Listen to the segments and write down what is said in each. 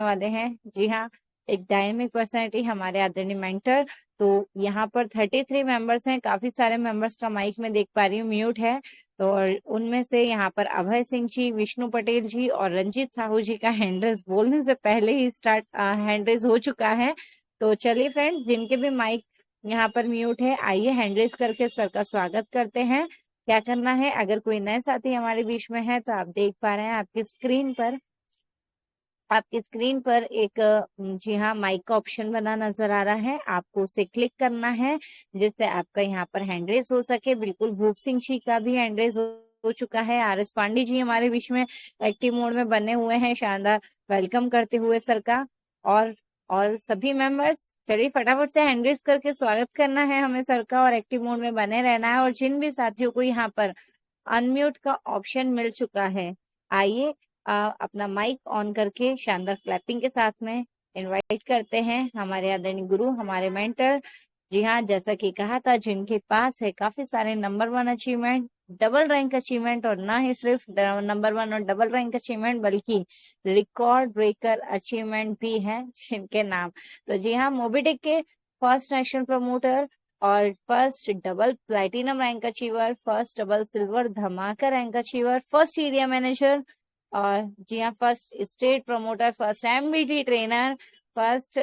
वाले हैं। जी हाँ, एक डायनेमिक पर्सनैलिटी हमारे आदरणीय मेंटर। तो यहाँ पर 33 मेंबर्स हैं, काफी सारे मेंबर्स का माइक में देख पा रही हूँ म्यूट है। तो और उनमें से यहाँ पर अभय सिंह जी, विष्णु पटेल जी और रंजीत साहू जी का हैंड रेज बोलने से पहले ही स्टार्ट हैंड रेज हो चुका है। तो चलिए फ्रेंड्स, जिनके भी माइक यहाँ पर म्यूट है, आइए हैंड रेज करके सर का स्वागत करते हैं। क्या करना है, अगर कोई नए साथी हमारे बीच में है तो आप देख पा रहे हैं आपकी स्क्रीन पर एक जी हाँ, माइक का ऑप्शन बना नजर आ रहा है। आपको उसे क्लिक करना है जिससे आपका यहाँ पर हैंड रेज हो सके। बिल्कुल भूप सिंह जी का भी हैंड रेज हो चुका है। आर एस पांडे जी हमारे बीच में एक्टिव मोड में बने हुए हैं। शानदार वेलकम करते हुए सर का। और और सभी मेंबर्स, चलिए फटाफट से हैंड रेज करके स्वागत करना है हमें सर का, और एक्टिव मोड में बने रहना है। और जिन भी साथियों को यहाँ पर अनम्यूट का ऑप्शन मिल चुका है, आइए अपना माइक ऑन करके शानदार क्लैपिंग के साथ में इनवाइट करते हैं हमारे आदरणीय गुरु, हमारे मेंटर। जी हाँ, जैसा कि कहा था, जिनके पास है काफी सारे number 1 achievement, double rank achievement, और ना ही सिर्फ नंबर 1 और डबल रैंक अचीवमेंट बल्कि रिकॉर्ड ब्रेकर अचीवमेंट भी है जिनके नाम। तो जी हाँ, मोबिडिक के फर्स्ट नेशनल प्रमोटर और first double platinum rank achiever, first double silver धमाका rank achiever, first area manager, और जी हाँ first state promoter, first MBT trainer, first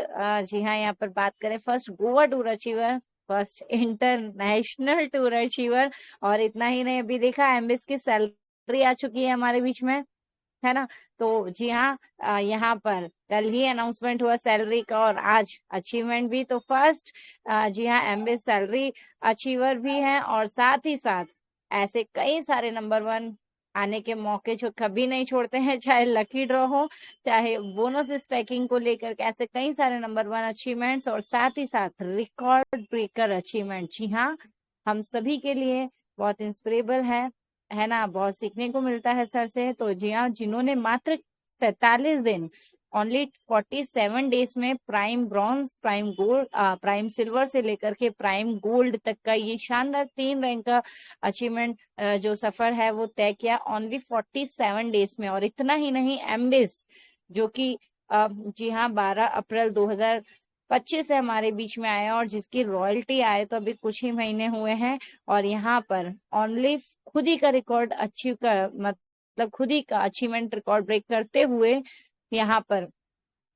जी हाँ यहाँ पर बात करें first Goa tour achiever, first international tour achiever. और इतना ही नहीं, अभी देखा एमबीएस की सैलरी आ चुकी है हमारे बीच में, है ना। तो जी हाँ, यहाँ पर कल ही अनाउंसमेंट हुआ सैलरी का और आज अचीवमेंट भी। तो फर्स्ट जी हाँ, एमबीएस सैलरी अचीवर भी है, और साथ ही साथ ऐसे कई सारे नंबर 1 आने के मौके जो कभी नहीं छोड़ते हैं, चाहे लकी ड्रॉ हो, चाहे बोनस स्टैकिंग को लेकर के, ऐसे कई सारे नंबर 1 अचीवमेंट्स और साथ ही साथ रिकॉर्ड ब्रेकर अचीवमेंट। जी हाँ, हम सभी के लिए बहुत इंस्पिरेबल है ना, बहुत सीखने को मिलता है सर से। तो जी हाँ, जिन्होंने मात्र 47 दिन, ओनली 47 डेज में prime bronze, prime gold, prime silver से लेकर के प्राइम गोल्ड तक का ये शानदार 3 रैंक का अचीवमेंट जो सफर है वो तय किया ओनली 47 डेज में। और इतना ही नहीं, एमबिस जो कि जी हाँ 12 अप्रैल 2025 से हमारे बीच में आया, और जिसकी रॉयल्टी आए तो अभी कुछ ही महीने हुए हैं। और यहाँ पर ओनली खुद ही का रिकॉर्ड अचीव कर, मतलब खुद ही का अचीवमेंट रिकॉर्ड ब्रेक करते हुए यहाँ पर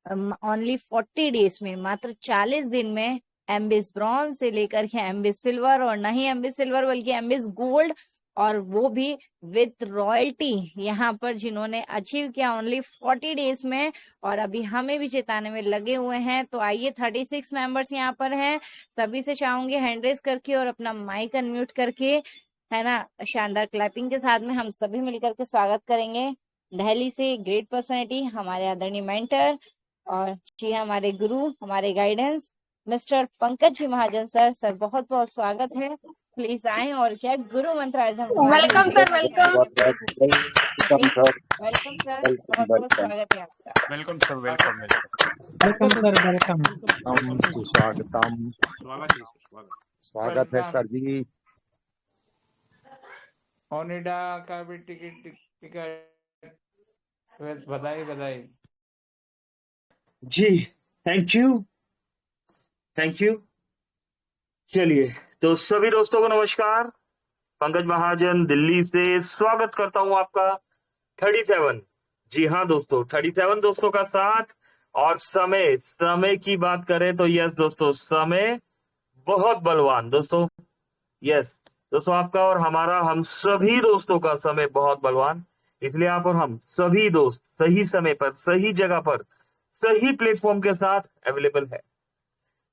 ओनली 40 डेज में, मात्र 40 दिन में एमबिस ब्रॉन्ज से लेकर के एमबिस सिल्वर, और नहीं एमबिस सिल्वर बल्कि एमबिस गोल्ड, और वो भी विथ रॉयल्टी यहाँ पर जिन्होंने अचीव किया ओनली 40 डेज में, और अभी हमें भी जिताने में लगे हुए हैं। तो आइए, 36 मेंबर्स यहाँ पर हैं, सभी से चाहूंगी हैंड रेज करके और अपना माइक अनम्यूट करके, है ना, शानदार क्लैपिंग के साथ में हम सभी मिलकर के स्वागत करेंगे दिल्ली से ग्रेट पर्सनैलिटी, हमारे आदरणीय मेंटर और जी हाँ, हमारे गुरु, हमारे guidance mister Pankaj ji Mahajan sir. Sir बहुत बहुत स्वागत है, प्लीज आए और क्या गुरु मंत्र आज हम welcome sir, welcome. Welcome sir, बहुत बहुत स्वागत है आपका। Welcome sir, welcome welcome. स्वागतम। स्वागत है सर जी। ओनिडा का भी टिकट बधाई बधाई जी। Thank you. चलिए, तो सभी दोस्तों को नमस्कार। पंकज महाजन दिल्ली से स्वागत करता हूं आपका 37। जी हाँ दोस्तों, 37 दोस्तों का साथ। और समय की बात करें तो यस दोस्तों, समय बहुत बलवान दोस्तों। यस दोस्तों, आपका और हमारा, हम सभी दोस्तों का समय बहुत बलवान। इसलिए आप और हम सभी दोस्त सही समय पर, सही जगह पर, सही प्लेटफॉर्म के साथ अवेलेबल है।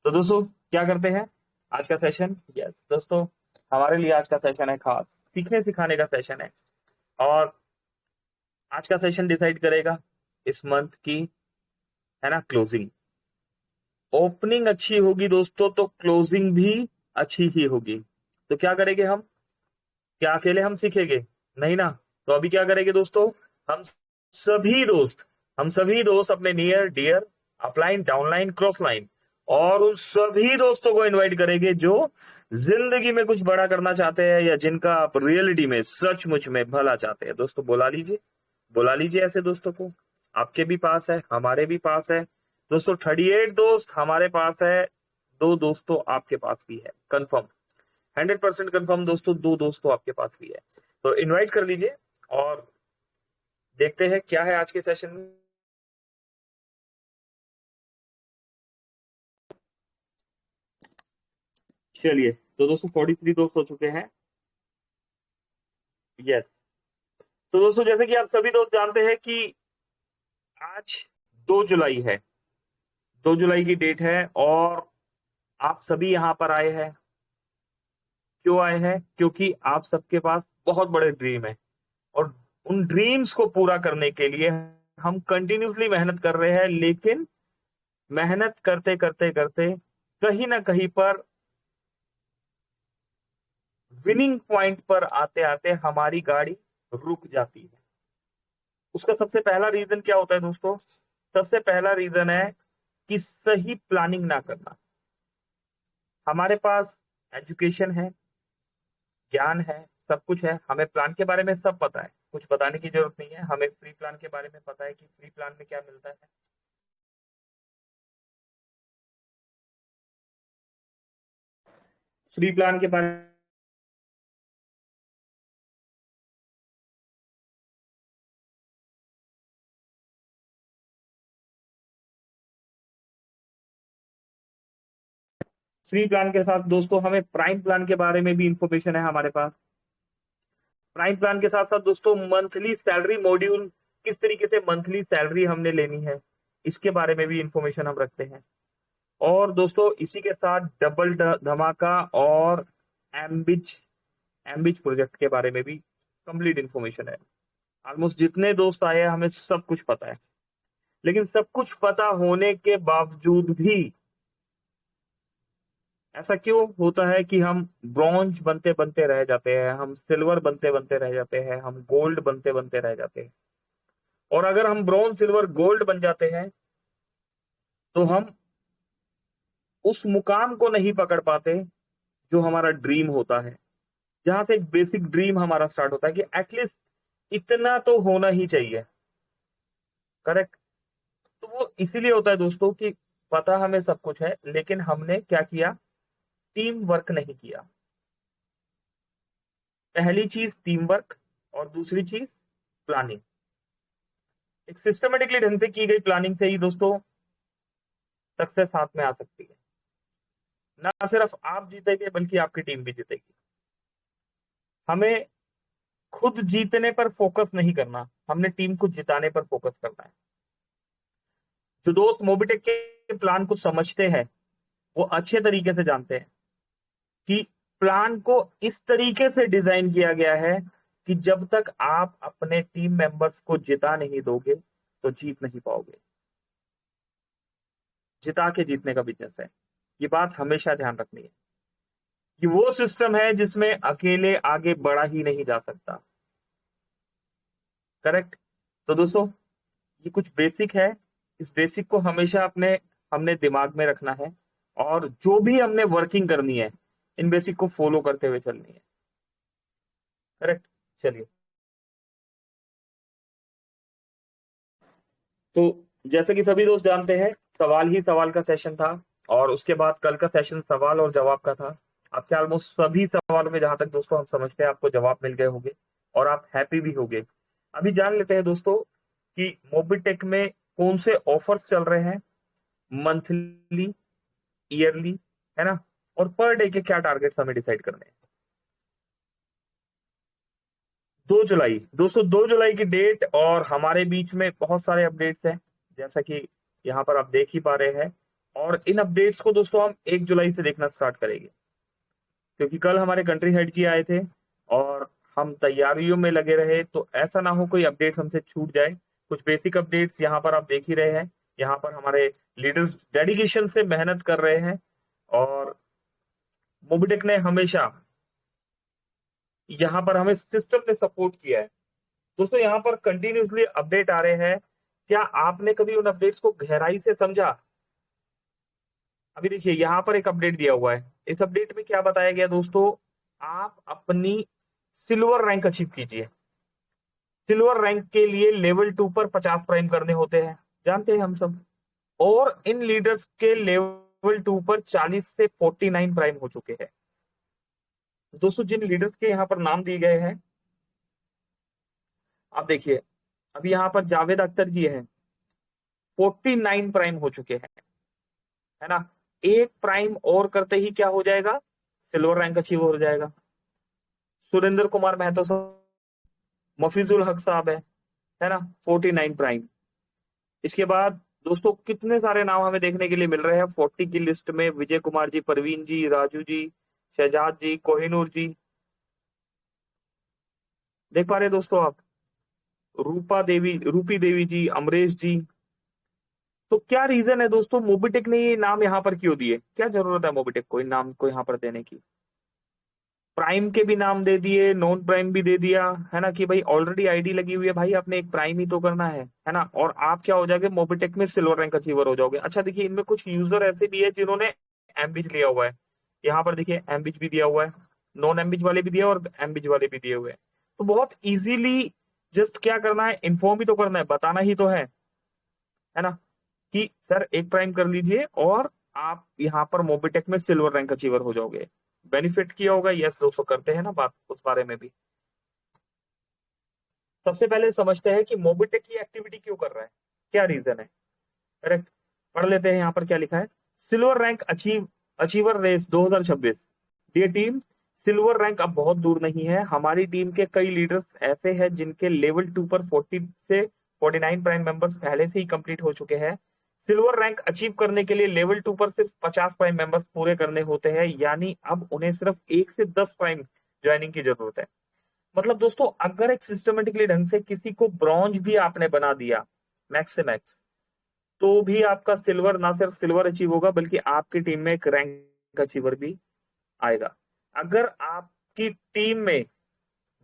तो दोस्तों क्या करते हैं आज का सेशन। यस दोस्तों, हमारे लिए आज का सेशन है खास, सीखने सिखाने का सेशन है। और आज का सेशन डिसाइड करेगा इस मंथ की, है ना, क्लोजिंग। ओपनिंग अच्छी होगी दोस्तों तो क्लोजिंग भी अच्छी ही होगी। तो क्या करेंगे हम, क्या अकेले हम सीखेंगे? नहीं ना। तो अभी क्या करेंगे दोस्तों, हम सभी दोस्त अपने near dear upline, downline, cross line और उन सभी दोस्तों को इनवाइट करेंगे जो जिंदगी में कुछ बड़ा करना चाहते हैं या जिनका आप रियलिटी में सचमुच में भला चाहते हैं। दोस्तों बुला लीजिए ऐसे दोस्तों को, आपके भी पास है, हमारे भी पास है दोस्तों। 38 दोस्त हमारे पास है, 2 दोस्तों आपके पास भी है, कंफर्म 100% कंफर्म दोस्तों, 2 दोस्तों आपके पास भी है। तो इनवाइट कर लीजिए और देखते हैं क्या है आज के सेशन में। चलिए, तो दोस्तों 43 दोस्त हो चुके हैं। यस, तो दोस्तों जैसे कि आप सभी दोस्त जानते हैं कि आज 2 जुलाई है, 2 जुलाई की डेट है और आप सभी यहां पर आए हैं। क्यों आए हैं? क्योंकि आप सबके पास बहुत बड़े ड्रीम है और उन ड्रीम्स को पूरा करने के लिए हम कंटिन्यूसली मेहनत कर रहे हैं, लेकिन मेहनत करते करते करते कहीं ना कहीं पर विनिंग पॉइंट पर आते आते हमारी गाड़ी रुक जाती है। उसका सबसे पहला रीजन क्या होता है दोस्तों? सबसे पहला रीजन है कि सही प्लानिंग ना करना। हमारे पास एजुकेशन है, ज्ञान है, सब कुछ है, हमें प्लान के बारे में सब पता है, कुछ बताने की जरूरत नहीं है। हमें फ्री प्लान के बारे में पता है कि फ्री प्लान में क्या मिलता है। फ्री प्लान के बारे फ्री प्लान के साथ दोस्तों हमें प्राइम प्लान के बारे में भी इंफॉर्मेशन है हमारे पास। प्राइम प्लान के साथ साथ दोस्तों मंथली सैलरी मॉड्यूल, किस तरीके से मंथली सैलरी हमने लेनी है, इसके बारे में भी इंफॉर्मेशन हम रखते हैं। और दोस्तों इसी के साथ डबल धमाका और एम्बिच एम्बिच प्रोजेक्ट के बारे में भी कंप्लीट इंफॉर्मेशन है। ऑलमोस्ट जितने दोस्त आए हैं हमें सब कुछ पता है, लेकिन सब कुछ पता होने के बावजूद भी ऐसा क्यों होता है कि हम ब्रॉन्ज बनते बनते रह जाते हैं, हम सिल्वर बनते बनते रह जाते हैं, हम गोल्ड बनते बनते रह जाते हैं। और अगर हम ब्रॉन्ज सिल्वर गोल्ड बन जाते हैं तो हम उस मुकाम को नहीं पकड़ पाते जो हमारा ड्रीम होता है, जहां से एक बेसिक ड्रीम हमारा स्टार्ट होता है कि एटलीस्ट इतना तो होना ही चाहिए। करेक्ट? तो वो इसीलिए होता है दोस्तों कि पता हमें सब कुछ है, लेकिन हमने क्या किया? टीम वर्क नहीं किया। पहली चीज टीम वर्क और दूसरी चीज प्लानिंग। एक सिस्टमेटिकली ढंग से की गई प्लानिंग से ही दोस्तों सक्सेस हाथ में आ सकती है। ना सिर्फ आप जीतेंगे बल्कि आपकी टीम भी जीतेगी। हमें खुद जीतने पर फोकस नहीं करना, हमने टीम को जिताने पर फोकस करना है। जो दोस्त मोबिटेक के प्लान को समझते हैं वो अच्छे तरीके से जानते हैं कि प्लान को इस तरीके से डिजाइन किया गया है कि जब तक आप अपने टीम मेंबर्स को जिता नहीं दोगे तो जीत नहीं पाओगे। जिता के जीतने का बिजनेस है, ये बात हमेशा ध्यान रखनी है। कि वो सिस्टम है जिसमें अकेले आगे बढ़ा ही नहीं जा सकता। करेक्ट? तो दोस्तों ये कुछ बेसिक है, इस बेसिक को हमेशा हमने दिमाग में रखना है और जो भी हमने वर्किंग करनी है इन बेसिक को फॉलो करते हुए चलनी है। करेक्ट? चलिए, तो जैसे कि सभी दोस्त जानते हैं सवाल ही सवाल का सेशन था और उसके बाद कल का सेशन सवाल और जवाब का था। आपके ऑलमोस्ट सभी सवालों में जहां तक दोस्तों हम समझते हैं आपको जवाब मिल गए होंगे और आप हैप्पी भी होंगे। अभी जान लेते हैं दोस्तों कि मोबिटेक में कौन से ऑफर्स चल रहे हैं, मंथली, ईयरली, है ना, और पर डे के क्या टारगेट्स हमें डिसाइड करने हैं। 2 जुलाई दोस्तों, 2 जुलाई की डेट और हमारे बीच में बहुत सारे अपडेट्स हैं जैसा कि यहाँ पर आप देख ही पा रहे हैं। और इन अपडेट्स को दोस्तों हम 1 जुलाई से देखना स्टार्ट करेंगे, क्योंकि कल हमारे कंट्री हेड जी आए थे और हम तैयारियों में लगे रहे, तो ऐसा ना हो कोई अपडेट्स हमसे छूट जाए। कुछ बेसिक अपडेट्स यहाँ पर आप देख ही रहे हैं। यहाँ पर हमारे लीडर्स डेडिकेशन से मेहनत कर रहे हैं और मोबिटेक ने हमेशा यहाँ पर हमें सिस्टम ने सपोर्ट किया है। दोस्तों यहाँ पर कंटिन्यूसली अपडेट आ रहे हैं। क्या आपने कभी उन अपडेट्स को गहराई से समझा? अभी देखिए यहाँ पर एक अपडेट दिया हुआ है। इस अपडेट में क्या बताया गया दोस्तों? आप अपनी सिल्वर रैंक अचीव कीजिए। सिल्वर रैंक के लिए लेवल 2 पर 50 प्राइम करने होते हैं, जानते हैं हम सब। और इन लीडर्स के लेवल 2 पर 40 से 49 प्राइम हो चुके हैं। दोस्तों जिन लीडर्स के यहाँ पर नाम दिए गए हैं, आप देखिए अभी यहाँ पर जावेद अख्तर जी हैं, 49 प्राइम हो चुके हैं, है ना। एक प्राइम और करते ही क्या हो जाएगा, सिल्वर रैंक अचीव हो जाएगा। सुरेंद्र कुमार महतो साहब, मफीजुल हक साहब है ना, 49 प्राइम। इसके बाद दोस्तों कितने सारे नाम हमें देखने के लिए मिल रहे हैं 40 की लिस्ट में, विजय कुमार जी, परवीन जी, राजू जी, शहजाद जी, कोहिनूर जी, देख पा रहे दोस्तों आप, रूपी देवी जी, अमरेश जी। तो क्या रीजन है दोस्तों, मोबिटेक ने ये नाम यहाँ पर क्यों दिए, क्या जरूरत है मोबिटेक को इन नाम को यहाँ पर देने की। प्राइम के भी नाम दे दिए, नॉन प्राइम भी दे दिया, है ना, कि भाई ऑलरेडी आईडी लगी हुई है भाई, आपने एक प्राइम ही तो करना है ना, और आप क्या हो जाओगे, मोबिटेक में सिल्वर रैंक अचीवर हो जाओगे। अच्छा देखिए, इनमें कुछ यूजर ऐसे भी है जिन्होंने एमबिच लिया हुआ है, यहाँ पर देखिए एमबिच भी दिया हुआ है, नॉन एमबिच वाले भी दिए और एमबिच वाले भी दिए हुए हैं। तो बहुत इजीली जस्ट क्या करना है, इन्फॉर्म ही तो करना है, बताना ही तो है ना, कि सर एक प्राइम कर लीजिए और आप यहाँ पर मोबिटेक में सिल्वर रैंक अचीवर हो जाओगे। बेनिफिट किया होगा, यस दोस्तों, करते हैं ना बात उस बारे में भी। सबसे पहले समझते हैं कि मोबिटेक की एक्टिविटी क्यों कर रहा है, क्या रीजन है। करेक्ट, पढ़ लेते हैं यहाँ पर क्या लिखा है। Silver rank achiever race 2026। Dear team, silver rank अब बहुत दूर नहीं है। हमारी टीम के कई लीडर्स ऐसे हैं जिनके लेवल 2 पर 40 से 49 प्राइम मेंबर्स पहले से ही कंप्लीट हो चुके हैं। सिल्वर रैंक अचीव करने के लिए लेवल 2 पर सिर्फ 50 प्राइम मेंबर्स पूरे करने होते हैं, यानी अब उन्हें सिर्फ 1 से 10 प्राइम ज्वाइनिंग की जरूरत है। मतलब दोस्तों अगर एक सिस्टमेटिकली ढंग से किसी को ब्रॉन्ज भी आपने बना दिया मैक्स से मैक्स, तो भी आपका सिल्वर, ना सिर्फ सिल्वर अचीव होगा बल्कि आपकी टीम में एक रैंक अचीवर भी आएगा। अगर आपकी टीम में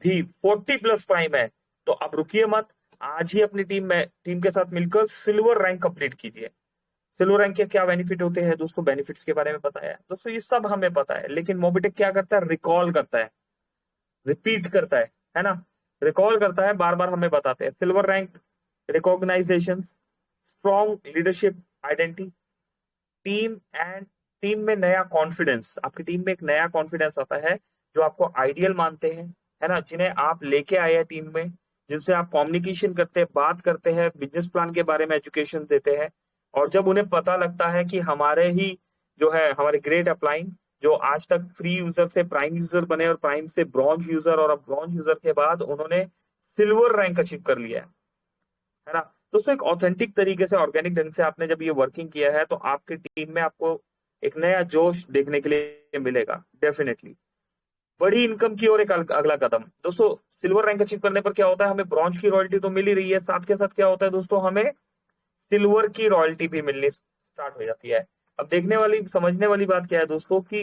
भी 40 प्लस प्राइम है तो अब रुकिए मत, आज ही अपनी टीम के साथ मिलकर सिल्वर रैंक कंप्लीट कीजिए। सिल्वर रैंक के क्या बेनिफिट होते हैं दोस्तों, बेनिफिट्स के बारे में बताया है दोस्तों, ये सब हमें पता है, लेकिन मोबिटेक क्या करता है, रिकॉल करता है, रिपीट करता है ना, रिकॉल करता है, बार बार हमें बताते हैं। Silver rank recognisation, strong leadership identity, team में नया कॉन्फिडेंस, आपकी टीम में एक नया कॉन्फिडेंस आता है, जो आपको आइडियल मानते हैं, है ना, जिन्हें आप लेके आए हैं टीम में, जिनसे आप कम्युनिकेशन करते हैं, बात करते हैं, बिजनेस प्लान के बारे में एजुकेशन देते हैं। और जब उन्हें पता लगता है कि हमारे ही जो है, हमारे ग्रेट अपलाइन जो आज तक फ्री यूजर से प्राइम यूजर बने और प्राइम से ब्रॉन्ज यूजर, और अब ब्रॉन्ज यूजर के बाद उन्होंने सिल्वर रैंक अचीव कर लिया है ना। दोस्तों एक ऑथेंटिक तरीके से, ऑर्गेनिक ढंग से आपने जब ये वर्किंग किया है तो आपकी टीम में आपको एक नया जोश देखने के लिए मिलेगा डेफिनेटली। बड़ी इनकम की ओर एक अगला कदम दोस्तों, सिल्वर रैंक अचीव करने पर क्या होता है, हमें ब्रॉन्ज की रॉयल्टी तो मिल ही रही है, साथ के साथ क्या होता है दोस्तों, हमें सिल्वर की रॉयल्टी भी मिलनी स्टार्ट हो जाती है। अब देखने वाली, समझने वाली बात क्या है दोस्तों, कि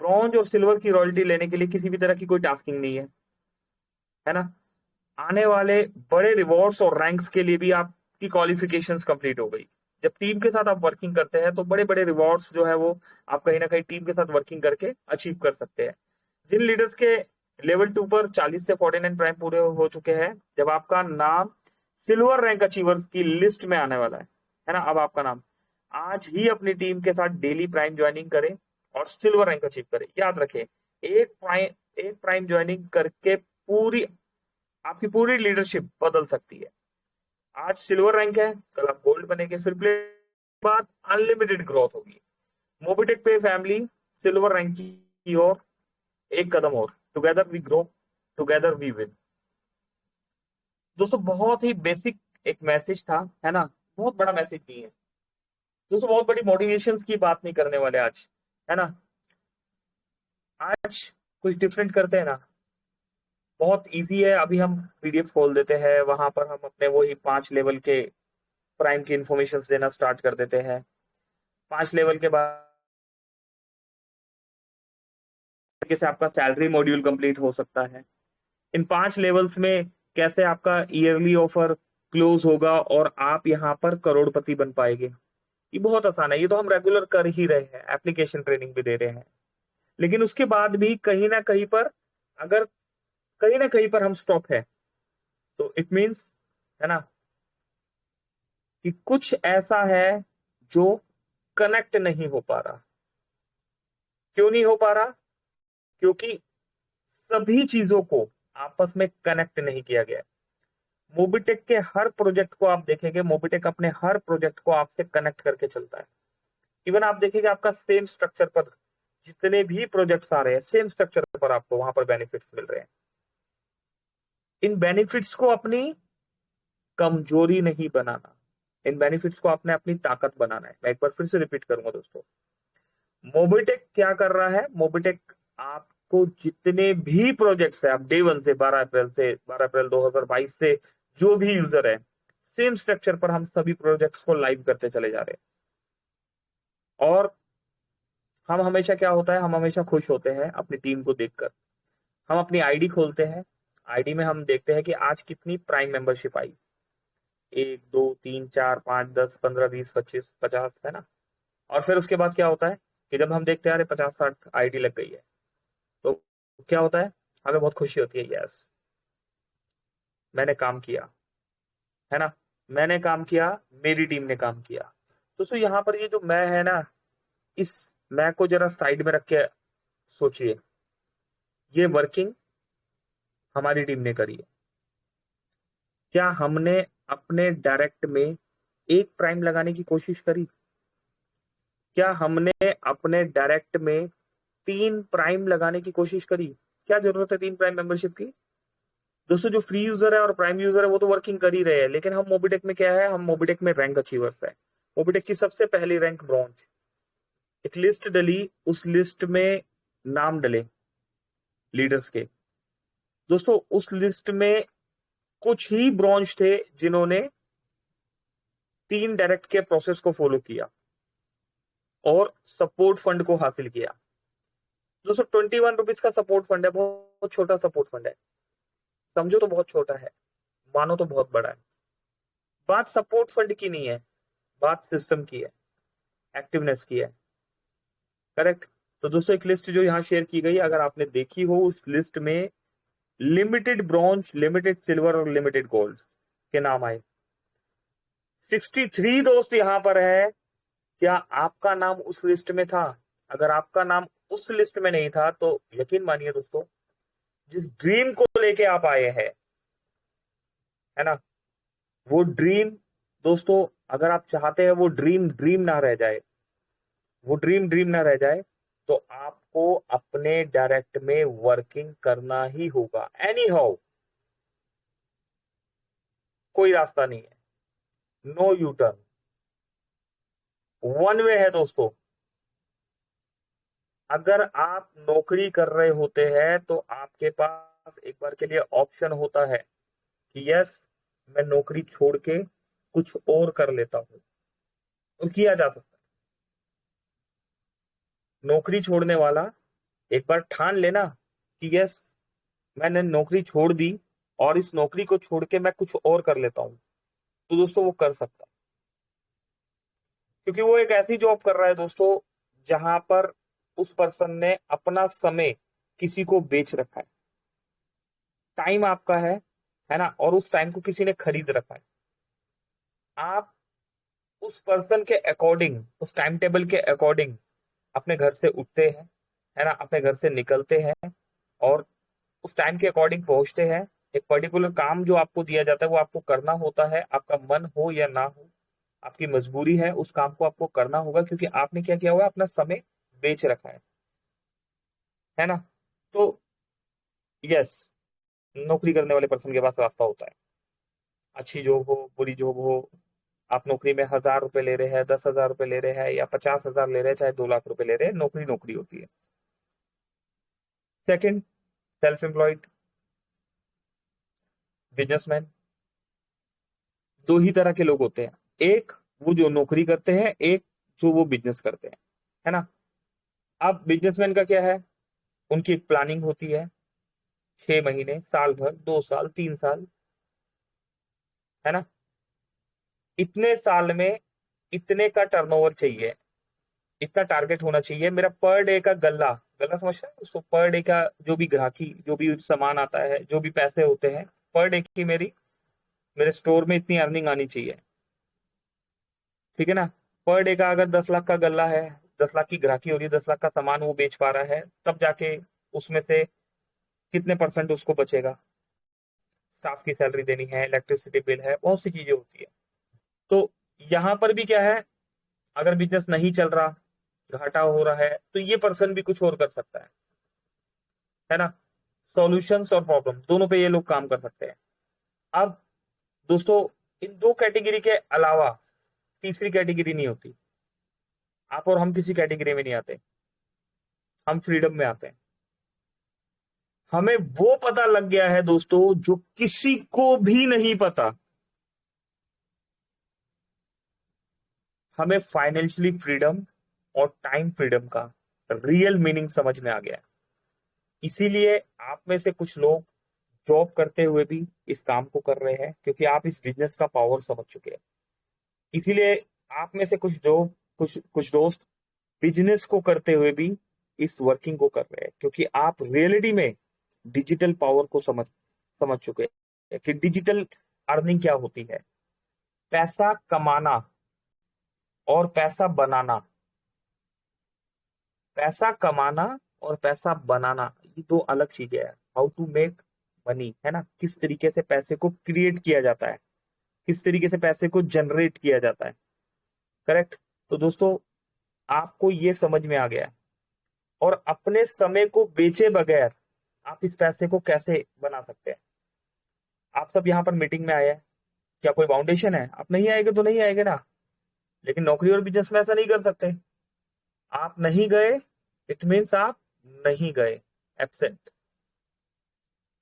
ब्रॉन्ज और सिल्वर की रॉयल्टी लेने के लिए किसी भी तरह की कोई टास्किंग नहीं है ना। आने वाले बड़े रिवॉर्ड्स और रैंक्स के लिए भी आपकी क्वालिफिकेशंस कंप्लीट हो गई। जब टीम के साथ आप वर्किंग करते हैं तो बड़े बड़े रिवॉर्ड्स जो है वो आप कहीं ना कहीं टीम के साथ वर्किंग करके अचीव कर सकते हैं। जिन लीडर्स के लेवल 2 पर 40 से 49 प्राइम पूरे हो चुके हैं, जब आपका नाम सिल्वर रैंक अचीवर्स की लिस्ट में आने वाला है ना, अब आपका नाम, आज ही अपनी टीम के साथ डेली प्राइम ज्वाइनिंग करें और सिल्वर रैंक अचीव करें। याद रखें, एक प्राइम ज्वाइनिंग करके आपकी पूरी लीडरशिप बदल सकती है। आज सिल्वर रैंक है, कल आप गोल्ड बनेंगे, फिर प्ले बाद अनलिमिटेड ग्रोथ होगी। Mobitech Pay family silver rank की ओर एक कदम और, together we grow, together we win. दोस्तों बहुत ही बेसिक एक मैसेज था, है ना, बहुत बड़ा मैसेज नहीं है दोस्तों, बहुत बड़ी मोटिवेशन की बात नहीं करने वाले आज, है ना। आज कुछ डिफरेंट करते हैं ना, बहुत इजी है। अभी हम पीडीएफ खोल देते हैं, वहां पर हम अपने वही 5 लेवल के प्राइम की इंफॉर्मेशन देना स्टार्ट कर देते हैं। 5 लेवल के बाद कैसे आपका सैलरी मॉड्यूल कंप्लीट हो सकता है, इन 5 लेवल्स में कैसे आपका ईयरली ऑफर क्लोज होगा और आप यहाँ पर करोड़पति बन पाएंगे, ये बहुत आसान है। ये तो हम रेगुलर कर ही रहे हैं, एप्लीकेशन ट्रेनिंग भी दे रहे हैं, लेकिन उसके बाद भी कहीं ना कहीं पर, अगर कहीं ना कहीं पर हम स्टॉप है, तो इट मीन्स, है ना, कि कुछ ऐसा है जो कनेक्ट नहीं हो पा रहा। क्यों नहीं हो पा रहा? क्योंकि सभी चीजों को आपस में कनेक्ट नहीं किया गया। मोबिटेक के हर प्रोजेक्ट को आप देखेंगे, मोबिटेक अपने हर प्रोजेक्ट को आपसे कनेक्ट करके चलता है। इवन आप देखेंगे आपका सेम स्ट्रक्चर पर जितने भी प्रोजेक्ट्स आ रहे हैं, सेम स्ट्रक्चर पर आपको वहां पर बेनिफिट्स मिल रहे हैं। इन बेनिफिट्स को अपनी कमजोरी नहीं बनाना, इन बेनिफिट्स को आपने अपनी ताकत बनाना है। मैं एक बार फिर से रिपीट करूंगा दोस्तों, मोबिटेक क्या कर रहा है? मोबिटेक आपको जितने भी प्रोजेक्ट्स है, आप डे 1 से 12 अप्रैल 2022 से जो भी यूजर है, सेम स्ट्रक्चर पर हम सभी प्रोजेक्ट्स को लाइव करते चले जा रहे हैं। और हम हमेशा, क्या होता है, हम हमेशा खुश होते हैं अपनी टीम को देखकर। हम अपनी आईडी खोलते हैं, आईडी में हम देखते हैं कि आज कितनी प्राइम मेंबरशिप आई, 1 2 3 4 5 10 15 20 25 50, है ना। और फिर उसके बाद क्या होता है कि जब हम देखते हैं अरे 50-60 आईडी लग गई है, तो क्या होता है, हमें बहुत खुशी होती है, यस मैंने काम किया, है ना, मैंने काम किया, मेरी टीम ने काम किया। दोस्तों यहाँ पर ये जो मैं है ना, इस मैं को जरा साइड में रख के सोचिए, ये वर्किंग हमारी टीम ने करी है। क्या हमने अपने डायरेक्ट में एक प्राइम लगाने की कोशिश करी? क्या हमने अपने डायरेक्ट में 3 प्राइम लगाने की कोशिश करी? क्या जरूरत है 3 प्राइम मेंबरशिप की? दोस्तों जो फ्री यूजर है और प्राइम यूजर है वो तो वर्किंग कर ही रहे हैं, लेकिन हम मोबिटेक में क्या है, हम मोबिटेक में रैंक अचीवर्स है। मोबिटेक की सबसे पहली रैंक ब्रॉन्ज। एक लिस्ट डली, उस लिस्ट में नाम डले लीडर्स के। दोस्तों उस लिस्ट में कुछ ही ब्रॉन्ज थे जिन्होंने 3 डायरेक्ट के प्रोसेस को फॉलो किया और सपोर्ट फंड को हासिल किया। दोस्तों 21 रुपीज का सपोर्ट फंड है, बहुत छोटा सपोर्ट फंड है, समझो तो बहुत छोटा है, मानो तो बहुत बड़ा है। बात सपोर्ट फंड की नहीं है, बात सिस्टम की है, एक्टिवनेस की है, करेक्ट। तो दोस्तों एक लिस्ट जो यहाँ शेयर की गई, अगर आपने देखी हो, उस लिस्ट में लिमिटेड ब्रॉन्ज, लिमिटेड सिल्वर और लिमिटेड गोल्ड के नाम आए। 63 दोस्त यहाँ पर है। क्या आपका नाम उस लिस्ट में था? अगर आपका नाम उस लिस्ट में नहीं था तो यकीन मानिए दोस्तों, जिस ड्रीम को लेके आप आए हैं, है ना, वो ड्रीम दोस्तों, अगर आप चाहते हैं वो ड्रीम ड्रीम ना रह जाए, वो ड्रीम ड्रीम ना रह जाए, तो आपको अपने डायरेक्ट में वर्किंग करना ही होगा, एनी हाउ। कोई रास्ता नहीं है, no U turn, one way है दोस्तों। अगर आप नौकरी कर रहे होते हैं तो आपके पास एक बार के लिए ऑप्शन होता है कि यस मैं नौकरी छोड़ के कुछ और कर लेता हूं, और किया जा सकता है। नौकरी छोड़ने वाला एक बार ठान लेना कि यस मैंने नौकरी छोड़ दी और इस नौकरी को छोड़ के मैं कुछ और कर लेता हूं, तो दोस्तों वो कर सकता है। क्योंकि वो एक ऐसी जॉब कर रहा है दोस्तों जहां पर उस पर्सन ने अपना समय किसी को बेच रखा है। टाइम आपका है ना, और उस टाइम को किसी ने खरीद रखा है। आप उस पर्सन के अकॉर्डिंग, उस टाइम टेबल के अकॉर्डिंग अपने घर से उठते हैं, है ना, अपने घर से निकलते हैं और उस टाइम के अकॉर्डिंग पहुंचते हैं। एक पर्टिकुलर काम जो आपको दिया जाता है वो आपको करना होता है, आपका मन हो या ना हो, आपकी मजबूरी है, उस काम को आपको करना होगा, क्योंकि आपने क्या किया हुआ है, अपना समय बेच रखा है ना। तो यस, नौकरी करने वाले पर्सन के पास रास्ता होता है। अच्छी जॉब हो, बुरी जॉब हो, आप नौकरी में 1000 रुपए ले रहे हैं, 10,000 रुपए ले रहे हैं या 50,000 ले रहे हैं, चाहे 2 लाख रुपए ले रहे हैं, नौकरी नौकरी होती है। Second, self employed, businessman. 2 ही तरह के लोग होते हैं, एक वो जो नौकरी करते हैं, एक जो वो बिजनेस करते हैं, है ना। अब बिजनेसमैन का क्या है, उनकी एक प्लानिंग होती है, 6 महीने, साल भर, 2 साल, 3 साल, है ना। इतने साल में इतने का टर्नओवर चाहिए, इतना टारगेट होना चाहिए मेरा पर डे का। गल्ला गल्ला समझते हैं उसको, पर डे का जो भी ग्राहकी, जो भी सामान आता है, जो भी पैसे होते हैं, पर डे की मेरी मेरे स्टोर में इतनी अर्निंग आनी चाहिए, ठीक है ना। पर डे का अगर 10 लाख का गल्ला है, 10 लाख की ग्राहकी हो रही है, 10 लाख का सामान वो बेच पा रहा है, तब जाके उसमें से कितने परसेंट उसको बचेगा। स्टाफ की सैलरी देनी है, इलेक्ट्रिसिटी बिल है, बहुत सी चीजें होती है। तो यहाँ पर भी क्या है, अगर बिजनेस नहीं चल रहा, घाटा हो रहा है, तो ये पर्सन भी कुछ और कर सकता है ना। सॉल्यूशंस और प्रॉब्लम दोनों पे ये लोग काम कर सकते हैं। अब दोस्तों, इन दो कैटेगरी के अलावा तीसरी कैटेगरी नहीं होती। आप और हम किसी कैटेगरी में नहीं आते, हम फ्रीडम में आते हैं। हमें वो पता लग गया है दोस्तों जो किसी को भी नहीं पता। हमें फाइनेंशियली फ्रीडम और टाइम फ्रीडम का रियल मीनिंग समझ में आ गया है। इसीलिए आप में से कुछ लोग जॉब करते हुए भी इस काम को कर रहे हैं, क्योंकि आप इस बिजनेस का पावर समझ चुके हैं। इसीलिए आप में से कुछ दोस्त बिजनेस को करते हुए भी इस वर्किंग को कर रहे हैं, क्योंकि आप रियलिटी में डिजिटल पावर को समझ चुके हैं कि डिजिटल अर्निंग क्या होती है। पैसा कमाना और पैसा बनाना, पैसा कमाना और पैसा बनाना, ये दो अलग चीजें हैं। हाउ टू मेक मनी, है ना, किस तरीके से पैसे को क्रिएट किया जाता है, किस तरीके से पैसे को जनरेट किया जाता है। करेक्ट। तो दोस्तों, आपको ये समझ में आ गया है। और अपने समय को बेचे बगैर आप इस पैसे को कैसे बना सकते हैं। आप सब यहाँ पर मीटिंग में आए हैं, क्या कोई फाउंडेशन है? आप नहीं आएंगे तो नहीं आएंगे ना। लेकिन नौकरी और बिजनेस में ऐसा नहीं कर सकते। आप नहीं गए, इट मीन्स आप नहीं गए, एब्सेंट,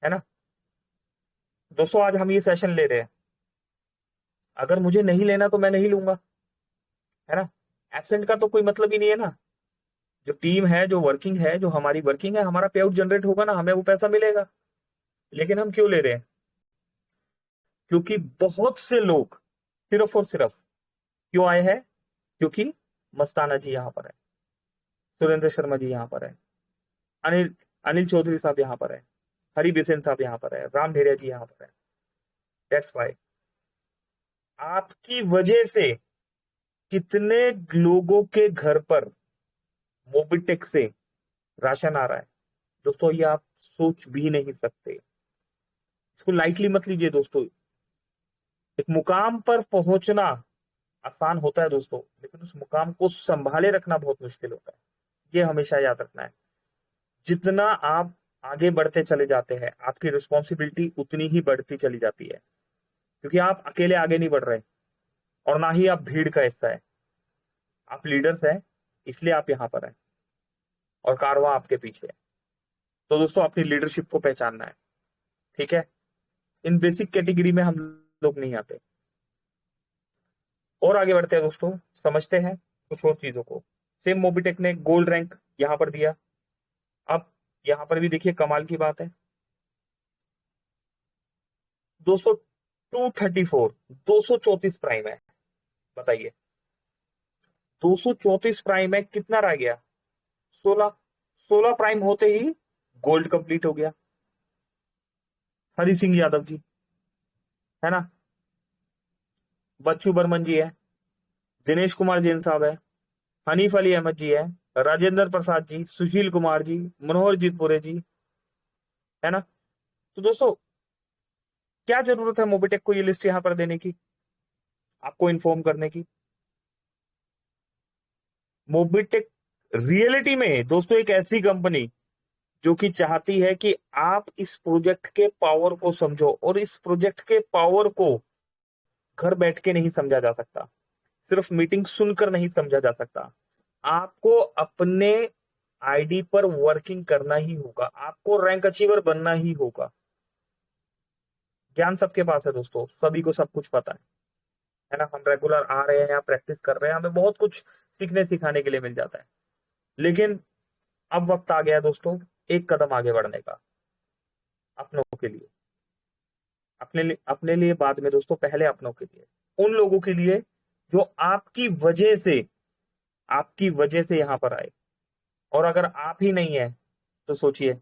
है ना। दोस्तों, आज हम ये सेशन ले रहे हैं, अगर मुझे नहीं लेना तो मैं नहीं लूंगा, है ना। एब्सेंट का तो कोई मतलब ही नहीं है ना। जो टीम है, जो वर्किंग है, जो हमारी वर्किंग है, हमारा पे आउट जनरेट होगा ना, हमें वो पैसा मिलेगा। लेकिन हम क्यों ले रहे हैं? क्योंकि बहुत से लोग सिर्फ और सिर्फ क्यों आए हैं? क्योंकि मस्ताना जी यहाँ पर है, सुरेंद्र शर्मा जी यहाँ पर है, अनिल अनिल चौधरी साहब यहाँ पर है, हरि बिसेन साहब यहाँ पर है, राम ढेरिया जी यहाँ पर है। दैट्स वाई आपकी वजह से कितने लोगों के घर पर मोबिटेक से राशन आ रहा है दोस्तों, ये आप सोच भी नहीं सकते। इसको लाइटली मत लीजिए दोस्तों। एक मुकाम पर पहुंचना आसान होता है दोस्तों, लेकिन उस मुकाम को संभाले रखना बहुत मुश्किल होता है। ये हमेशा याद रखना है। जितना आप आगे बढ़ते चले जाते हैं, आपकी रिस्पॉन्सिबिलिटी उतनी ही बढ़ती चली जाती है, क्योंकि आप अकेले आगे नहीं बढ़ रहे और ना ही आप भीड़ का हिस्सा है। आप लीडर्स हैं, इसलिए आप यहां पर हैं और कारवां आपके पीछे है। तो दोस्तों, अपनी लीडरशिप को पहचानना है, ठीक है। इन बेसिक कैटेगरी में हम लोग नहीं आते। और आगे बढ़ते हैं दोस्तों, समझते हैं कुछ और चीजों को। सेम मोबिटेक ने गोल्ड रैंक यहां पर दिया। अब यहां पर भी देखिए, कमाल की बात है दोस्तों, 234 प्राइम है। बताइए, 234 प्राइम है, कितना रह गया? 16 प्राइम होते ही गोल्ड कंप्लीट हो गया। हरि सिंह यादव जी, है ना, बच्चू बर्मन जी है, दिनेश कुमार जैन साहब है, हनीफ अली अहमद जी है, राजेंद्र प्रसाद जी, सुशील कुमार जी, मनोहर जीतपुरे जी, है ना। तो दोस्तों, क्या जरूरत है मोबिटेक को ये लिस्ट यहां पर देने की, आपको इन्फॉर्म करने की? मोबिटेक रियलिटी में दोस्तों एक ऐसी कंपनी जो कि चाहती है कि आप इस प्रोजेक्ट के पावर को समझो, और इस प्रोजेक्ट के पावर को घर बैठ के नहीं समझा जा सकता, सिर्फ मीटिंग सुनकर नहीं समझा जा सकता। आपको अपने आईडी पर वर्किंग करना ही होगा, आपको रैंक अचीवर बनना ही होगा। ज्ञान सबके पास है दोस्तों, सभी को सब कुछ पता है ना। हम रेगुलर आ रहे हैं, यहाँ प्रैक्टिस कर रहे हैं, हमें बहुत कुछ सीखने सिखाने के लिए मिल जाता है। लेकिन अब वक्त आ गया है दोस्तों एक कदम आगे बढ़ने का, अपनों के लिए। अपने लिए बाद में दोस्तों, पहले अपनों के लिए, उन लोगों के लिए जो आपकी वजह से यहां पर आए। और अगर आप ही नहीं है तो सोचिए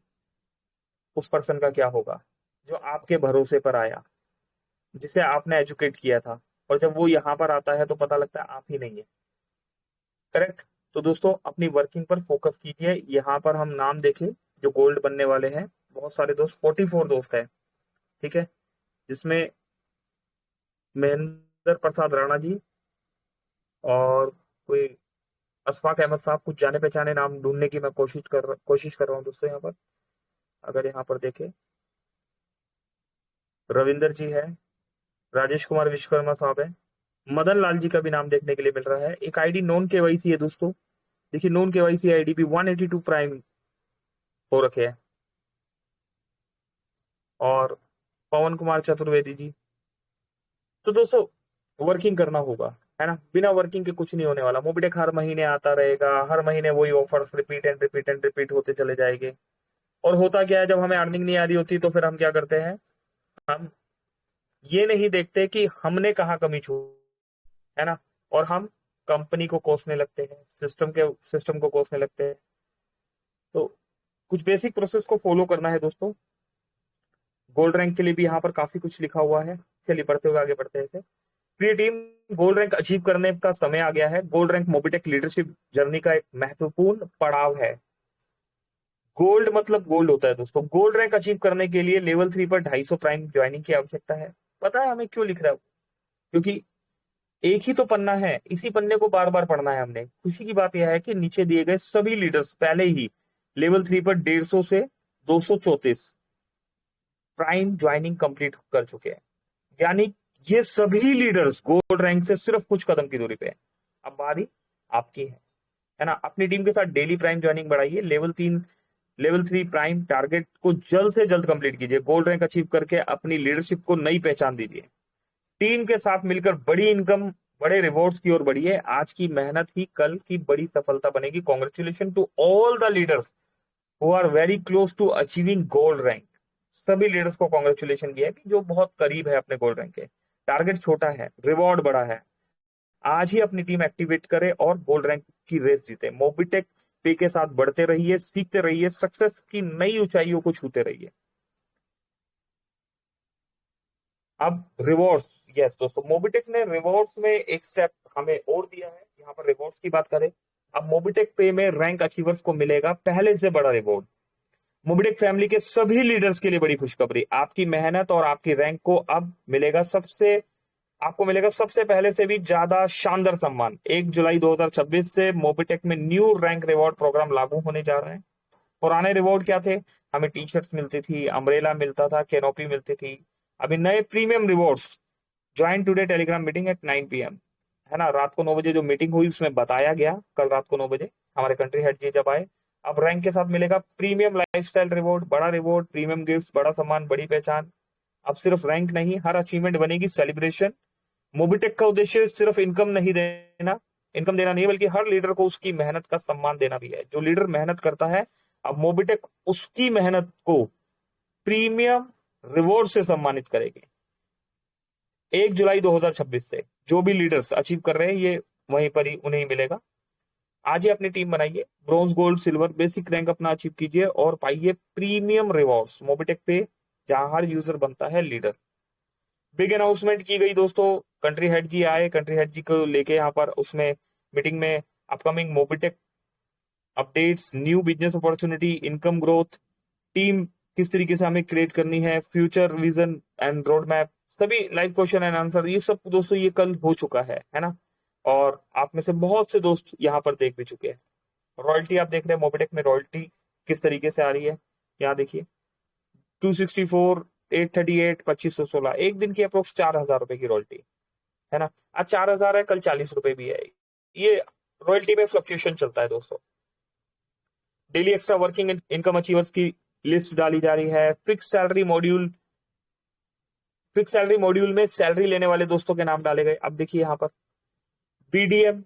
उस पर्सन का क्या होगा जो आपके भरोसे पर आया, जिसे आपने एजुकेट किया था, और जब वो यहाँ पर आता है तो पता लगता है आप ही नहीं है। करेक्ट। तो दोस्तों अपनी वर्किंग पर फोकस कीजिए। यहाँ पर हम नाम देखें जो गोल्ड बनने वाले हैं, बहुत सारे दोस्त, 44 दोस्त है, ठीक है, जिसमें महेंद्र प्रसाद राणा जी और कोई अशफाक अहमद साहब, कुछ जाने पहचाने नाम ढूंढने की मैं कोशिश कर रहा हूँ दोस्तों। यहाँ पर अगर यहाँ पर देखें, रविंदर जी है, राजेश कुमार विश्वकर्मा साहब है, मदन लाल जी का भी नाम देखने के लिए मिल रहा है। एक आईडी नॉन केवाईसी है दोस्तों, देखिए नॉन केवाईसी आईडी भी 182 प्राइम हो रखे हैं। और पवन कुमार चतुर्वेदी जी। तो दोस्तों वर्किंग करना होगा, है ना, बिना वर्किंग के कुछ नहीं होने वाला। मोबिटेक हर महीने आता रहेगा, हर महीने वही offers repeat and repeat and repeat होते चले जाएंगे। और होता क्या है, जब हमें अर्निंग नहीं आ रही होती तो फिर हम क्या करते हैं, हम ये नहीं देखते कि हमने कहाँ कमी छोड़ी, है ना, और हम कंपनी को कोसने लगते हैं, सिस्टम को कोसने लगते हैं। तो कुछ बेसिक प्रोसेस को फॉलो करना है दोस्तों। गोल्ड रैंक के लिए भी यहाँ पर काफी कुछ लिखा हुआ है। चलिए बढ़ते हुए आगे बढ़ते हैं। इसे प्रिय टीम, गोल्ड रैंक अचीव करने का समय आ गया है। Gold rank Mobitech leadership journey का एक महत्वपूर्ण पड़ाव है। गोल्ड मतलब गोल्ड होता है दोस्तों। गोल्ड रैंक अचीव करने के लिए लेवल 3 पर 250 प्राइम ज्वाइनिंग की आवश्यकता है। पता है हमें क्यों लिख रहा है? क्योंकि एक ही तो पन्ना है, इसी पन्ने को बार बार पढ़ना है हमने। खुशी की बात यह है कि नीचे दिए गए सभी लीडर्स पहले ही लेवल 3 पर 150 से 234 प्राइम ज्वाइनिंग कंप्लीट कर चुके हैं। यानी ये सभी लीडर्स गोल्ड रैंक से सिर्फ कुछ कदम की दूरी पे है। अब बारी आपकी है ना। अपनी टीम के साथ डेली प्राइम ज्वाइनिंग बढ़ाइए। लेवल 3 प्राइम टारगेट को जल्द से जल्द कंप्लीट कीजिए। गोल्ड रैंक अचीव करके अपनी लीडरशिप को नई पहचान दीजिए। टीम के साथ मिलकर बड़ी इनकम, बड़े रिवॉर्ड्स की ओर बढ़िए। आज की मेहनत ही कल की बड़ी सफलता बनेगी। Congratulation to all the leaders who are very close to achieving gold rank. सभी लीडर्स को कॉन्ग्रेचुलेशन किया कि जो बहुत करीब है अपने गोल्ड रैंक के। टारगेट छोटा है, रिवॉर्ड बड़ा है। आज ही अपनी टीम एक्टिवेट करे और गोल्ड रैंक की रेस जीते। मोबिटेक पे के साथ बढ़ते रहिए, सीखते रहिए, सक्सेस की नई ऊंचाइयों को छूते रहिए। अब रिवॉर्ड्स, यस दोस्तों, मोबिटेक ने रिवॉर्ड्स में एक स्टेप हमें और दिया है। यहाँ पर रिवॉर्ड्स की बात करें, अब मोबिटेक पे में रैंक अचीवर्स को मिलेगा पहले से बड़ा रिवॉर्ड। मोबिटेक फैमिली के सभी लीडर्स के लिए बड़ी खुशखबरी, आपकी मेहनत और आपकी रैंक को अब आपको मिलेगा सबसे पहले से भी ज्यादा शानदार सम्मान। 1 जुलाई 2026 से मोबिटेक में न्यू रैंक रिवॉर्ड प्रोग्राम लागू होने जा रहे हैं। पुराने रिवॉर्ड क्या थे? हमें टी शर्ट्स मिलती थी, अम्ब्रेला मिलता था, कैनोपी मिलती थी। अभी नए premium rewards. Join today Telegram meeting at 9 PM, है ना। रात को 9 बजे जो मीटिंग हुई उसमें बताया गया, कल रात को 9 बजे हमारे कंट्री हेड जी जब आए। अब रैंक के साथ मिलेगा प्रीमियम लाइफस्टाइल रिवॉर्ड, बड़ा रिवॉर्ड, प्रीमियम गिफ्ट्स, बड़ा सम्मान, बड़ी पहचान। अब सिर्फ रैंक नहीं, हर अचीवमेंट बनेगी सेलिब्रेशन। मोबिटेक का उद्देश्य सिर्फ इनकम देना नहीं, बल्कि हर लीडर को उसकी मेहनत का सम्मान देना भी है। जो लीडर मेहनत करता है, अब मोबिटेक उसकी मेहनत को प्रीमियम रिवॉर्ड से सम्मानित करेगी। 1 जुलाई 2026 से जो भी लीडर्स अचीव कर रहे हैं, ये वहीं पर ही उन्हें मिलेगा। आज ही अपनी टीम बनाइए, bronze, gold, silver, basic rank अपना अचीव कीजिए और पाइए प्रीमियम रिवॉर्ड्स मोबिटेक पे, जहां हर यूजर बनता है लीडर। बिग अनाउंसमेंट की गई दोस्तों, कंट्री हेड जी आए, कंट्री हेड जी को लेके यहाँ पर उसमें मीटिंग में upcoming Mobitech updates, new business opportunity, income growth, team किस तरीके से हमें क्रिएट करनी है, future vision and road map, सभी लाइव क्वेश्चन एंड आंसर, ये सब दोस्तों ये कल हो चुका है ना। और आप में से बहुत से दोस्त यहाँ पर देख भी चुके हैं। रॉयल्टी आप देख रहे हैं, मोबिटेक में रॉयल्टी किस तरीके से आ रही है, यहाँ देखिए 264, 838, 2516, एक दिन की अप्रोक्स 4000 रुपए की रॉयल्टी, है ना। आज 4000 है, कल 40 रुपए भी है। ये रॉयल्टी में फ्लक्चुएशन चलता है दोस्तों। Daily extra working income achievers की लिस्ट डाली जा रही है। फिक्स सैलरी मॉड्यूल में सैलरी लेने वाले दोस्तों के नाम डाले गए। अब देखिए यहाँ पर BDM,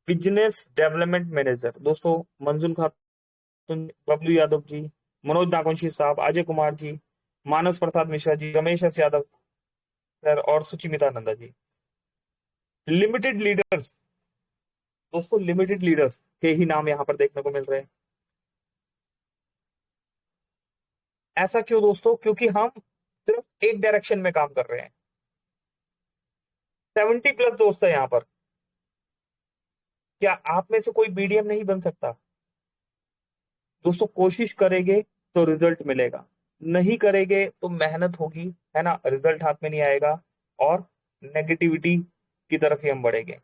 बिजनेस डेवलपमेंट मैनेजर दोस्तों, मंजुल खातून, बबलू यादव जी, मनोज नागवंशी साहब, अजय कुमार जी, मानस प्रसाद मिश्रा जी, रमेश एस यादव सर और सुचिमिता नंदा जी। लिमिटेड लीडर्स दोस्तों, लिमिटेड लीडर्स के ही नाम यहां पर देखने को मिल रहे हैं। ऐसा क्यों दोस्तों? क्योंकि हम सिर्फ एक डायरेक्शन में काम कर रहे हैं। 70+ दोस्त है यहाँ पर। क्या आप में से कोई बीडीएम नहीं बन सकता? दोस्तों कोशिश करेंगे तो रिजल्ट मिलेगा, नहीं करेंगे तो मेहनत होगी, है ना, रिजल्ट हाथ में नहीं आएगा और नेगेटिविटी की तरफ ही हम बढ़ेंगे।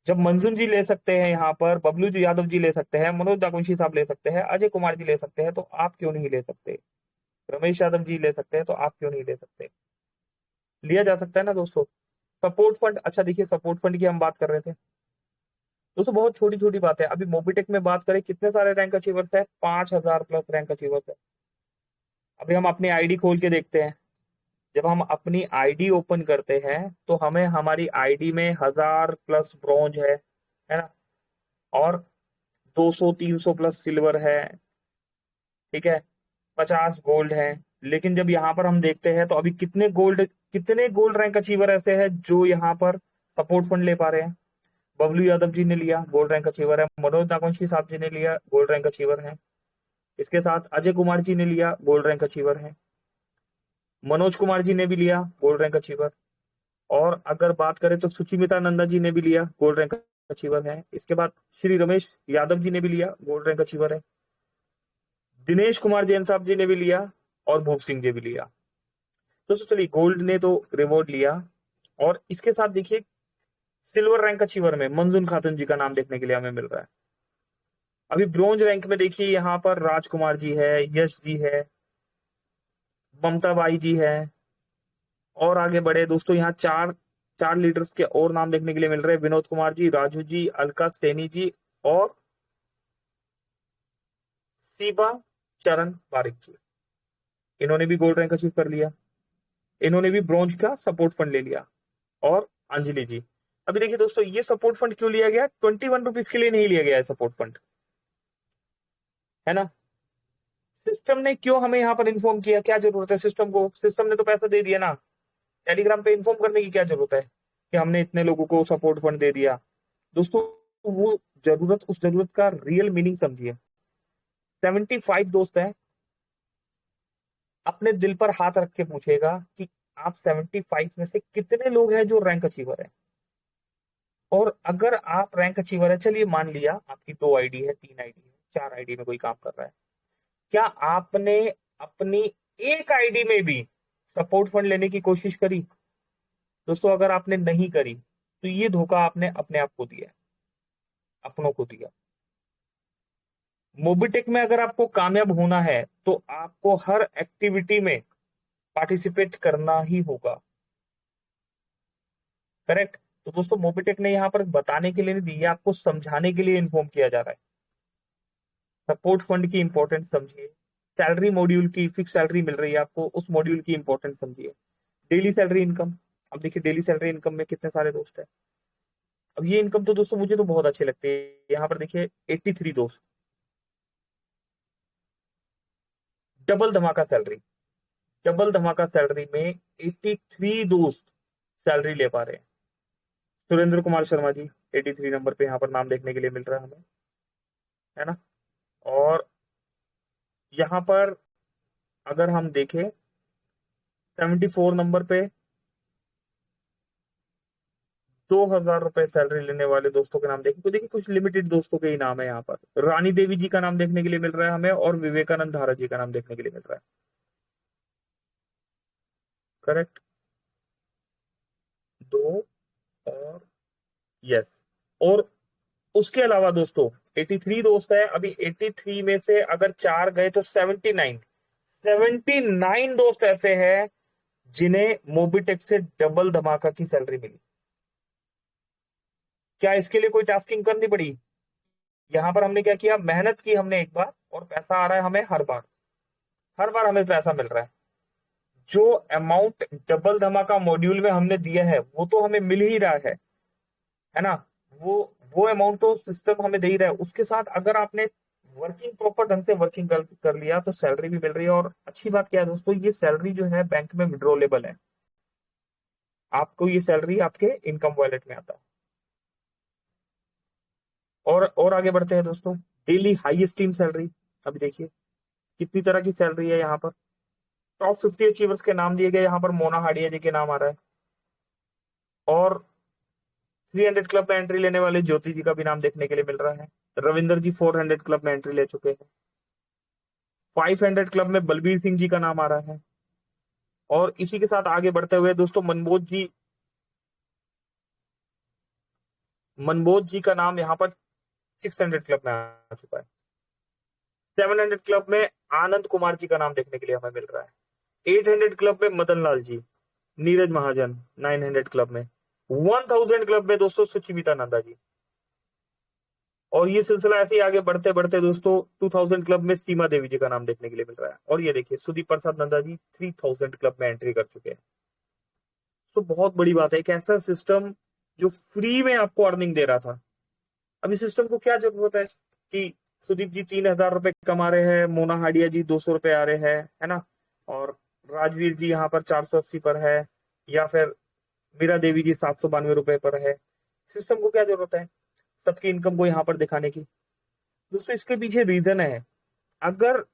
जब मंजूर जी ले सकते हैं, यहाँ पर बबलू जी यादव जी ले सकते हैं, मनोज दाकुंशी साहब ले सकते हैं, अजय कुमार जी ले सकते हैं, तो आप क्यों नहीं ले सकते? रमेश यादव जी ले सकते हैं, तो आप क्यों नहीं ले सकते? लिया जा सकता है ना दोस्तों। सपोर्ट फंड, अच्छा देखिए सपोर्ट फंड की हम बात कर रहे थे दोस्तों, बहुत छोटी छोटी बात है। अभी मोबिटेक में बात करें कितने सारे रैंक अचीवर्स है, 5000+ रैंक अचीवर्स है। अभी हम अपनी आईडी खोल के देखते हैं। जब हम अपनी आईडी ओपन करते हैं तो हमें हमारी आईडी में 1000+ ब्रॉन्ज है ना, और 200-300+ सिल्वर है, ठीक है, 50 गोल्ड है। लेकिन जब यहाँ पर हम देखते हैं तो अभी कितने गोल्ड रैंक अचीवर ऐसे हैं जो यहाँ पर सपोर्ट फंड ले पा रहे हैं? बबलू यादव जी ने लिया, गोल्ड रैंक अचीवर है। मनोज नागवंशी साहब जी ने लिया, गोल्ड रैंक अचीवर है। इसके साथ अजय कुमार जी ने लिया, गोल्ड रैंक अचीवर है। मनोज कुमार जी ने भी लिया, गोल्ड रैंक अचीवर। और अगर बात करें तो सुचिमिता नंदा जी ने भी लिया, गोल्ड रैंक अचीवर है। इसके बाद श्री रमेश यादव जी ने भी लिया, गोल्ड रैंक अचीवर है। दिनेश कुमार जैन साहब जी ने भी लिया और भूप सिंह जी भी लिया। तो चलिए गोल्ड ने तो रिवॉर्ड लिया, और इसके साथ देखिए सिल्वर रैंक अचीवर में मंजून खातून जी का नाम देखने के लिए हमें मिल रहा है। अभी ब्रॉन्ज रैंक में देखिए यहाँ पर राजकुमार जी है, यश जी है, ममता बाई जी है, और आगे बढ़े दोस्तों यहाँ चार लीडर्स के और नाम देखने के लिए मिल रहे हैं। विनोद कुमार जी, राजू जी, अलका सैनी जी और सीबा चरण बारिक जी। इन्होंने भी गोल्ड रैंक अचीव कर लिया, इन्होंने भी ब्रॉन्ज का सपोर्ट फंड ले लिया। और अंजलि जी, अभी देखिए दोस्तों ये सपोर्ट फंड क्यों लिया गया? 21 रुपीज के लिए नहीं लिया गया है सपोर्ट फंड, है ना। सिस्टम ने क्यों हमें यहाँ पर इन्फॉर्म किया? क्या जरूरत है सिस्टम को? सिस्टम ने तो पैसा दे दिया ना, टेलीग्राम पे इन्फॉर्म करने की क्या जरूरत है कि हमने इतने लोगों को सपोर्ट फंड दे दिया? दोस्तों वो उस जरूरत का रियल मीनिंग समझिए। 75 दोस्त हैं, अपने दिल पर हाथ रख के पूछेगा कि आप 75 में से कितने लोग हैं जो रैंक अचीवर है? और अगर आप रैंक अचीवर है, चलिए मान लिया आपकी 2 आईडी है, 3 आईडी है, 4 आईडी में कोई काम कर रहा है, क्या आपने अपनी एक आईडी में भी सपोर्ट फंड लेने की कोशिश करी? दोस्तों अगर आपने नहीं करी तो ये धोखा आपने अपने आप को दिया, अपनों को दिया। मोबिटेक में अगर आपको कामयाब होना है तो आपको हर एक्टिविटी में पार्टिसिपेट करना ही होगा, करेक्ट। तो दोस्तों मोबिटेक ने यहां पर बताने के लिए नहीं दी, आपको समझाने के लिए इन्फॉर्म किया जा रहा है। सपोर्ट फंड की इंपॉर्टेंस समझिए, सैलरी मॉड्यूल की फिक्स सैलरी मिल रही है आपको, उस मॉड्यूल की इंपॉर्टेंस समझिए। डेली सैलरी इनकम, अब देखिए डेली सैलरी इनकम में कितने सारे दोस्त हैं। अब ये इनकम तो दोस्तों मुझे तो बहुत अच्छी लगती है। यहाँ पर देखिए 83 दोस्त, डबल धमाका सैलरी, डबल धमाका सैलरी में 83 दोस्त सैलरी ले पा रहे हैं। सुरेंद्र कुमार शर्मा जी 83 नंबर पे यहाँ पर नाम देखने के लिए मिल रहा है हमें, है ना। और यहाँ पर अगर हम देखें 74 नंबर पे 2000 रुपए सैलरी लेने वाले दोस्तों के नाम देखें तो देखिए कुछ लिमिटेड दोस्तों के ही नाम है यहाँ पर। रानी देवी जी का नाम देखने के लिए मिल रहा है हमें, और विवेकानंद धारा जी का नाम देखने के लिए मिल रहा है, करेक्ट। 2 और यस, और उसके अलावा दोस्तों 83 दोस्त है। अभी 83 में से अगर 4 गए तो 79 दोस्त ऐसे हैं जिन्हें मोबिटेक से डबल धमाका की सैलरी मिली। क्या इसके लिए कोई टास्किंग करनी पड़ी? यहां पर हमने क्या किया, मेहनत की हमने एक बार, और पैसा आ रहा है हमें हर बार हमें पैसा मिल रहा है। जो अमाउंट डबल धमाका मॉड्यूल में हमने दिया है वो तो हमें मिल ही रहा है ना। वो अमाउंट तो सिस्टम हमें दे ही रहा है। उसके साथ अगर आपने वर्किंग प्रॉपर ढंग से वर्किंग कर लिया तो सैलरी भी मिल रही है। और अच्छी बात क्या है दोस्तों, ये सैलरी जो है बैंक में विड्रॉलेबल है, आपको ये सैलरी आपके इनकम वॉलेट में आता है। और आगे बढ़ते हैं दोस्तों, डेली हाई एस्टीम सैलरी। अभी देखिए कितनी तरह की सैलरी है यहाँ पर। टॉप 50 अचीवर्स के नाम दिए गए, यहाँ पर मोना हाडिया जी के नाम आ रहा है, और 300 क्लब में एंट्री लेने वाले ज्योति जी का भी नाम देखने के लिए मिल रहा है। रविंदर जी 400 क्लब में एंट्री ले चुके हैं। 500 क्लब में बलबीर सिंह जी का नाम आ रहा है। और इसी के साथ आगे बढ़ते हुए दोस्तों मनमोज जी का नाम यहाँ पर 600 क्लब में आ चुका है। 700 क्लब में आनंद कुमार जी का नाम देखने के लिए हमें मिल रहा है। 800 क्लब में मदन लाल जी, नीरज महाजन 900 क्लब में, 1000 क्लब में दोस्तों सुचिमिता नंदा जी। और ये सिलसिला ऐसे ही आगे बढ़ते बढ़ते दोस्तों 2000 क्लब में सीमा देवी जी का नाम देखने के लिए मिल रहा है। और ये देखिए सुदीप प्रसाद नंदा जी 3000 क्लब में एंट्री कर चुके हैं। तो बहुत बड़ी बात है, एक ऐसा सिस्टम जो फ्री में आपको अर्निंग दे रहा था, अब इस सिस्टम को क्या जरूरत है कि सुदीप जी 3000 रुपए कमा रहे हैं, मोना हाडिया जी 200 रुपए आ रहे हैं, है ना, और राजवीर जी यहाँ पर 480 पर है, या फिर मीरा देवी जी 792 रुपए पर है। सिस्टम को क्या जरूरत है सबकी इनकम को यहाँ पर दिखाने की? दोस्तों इसके पीछे रीजन है, अगर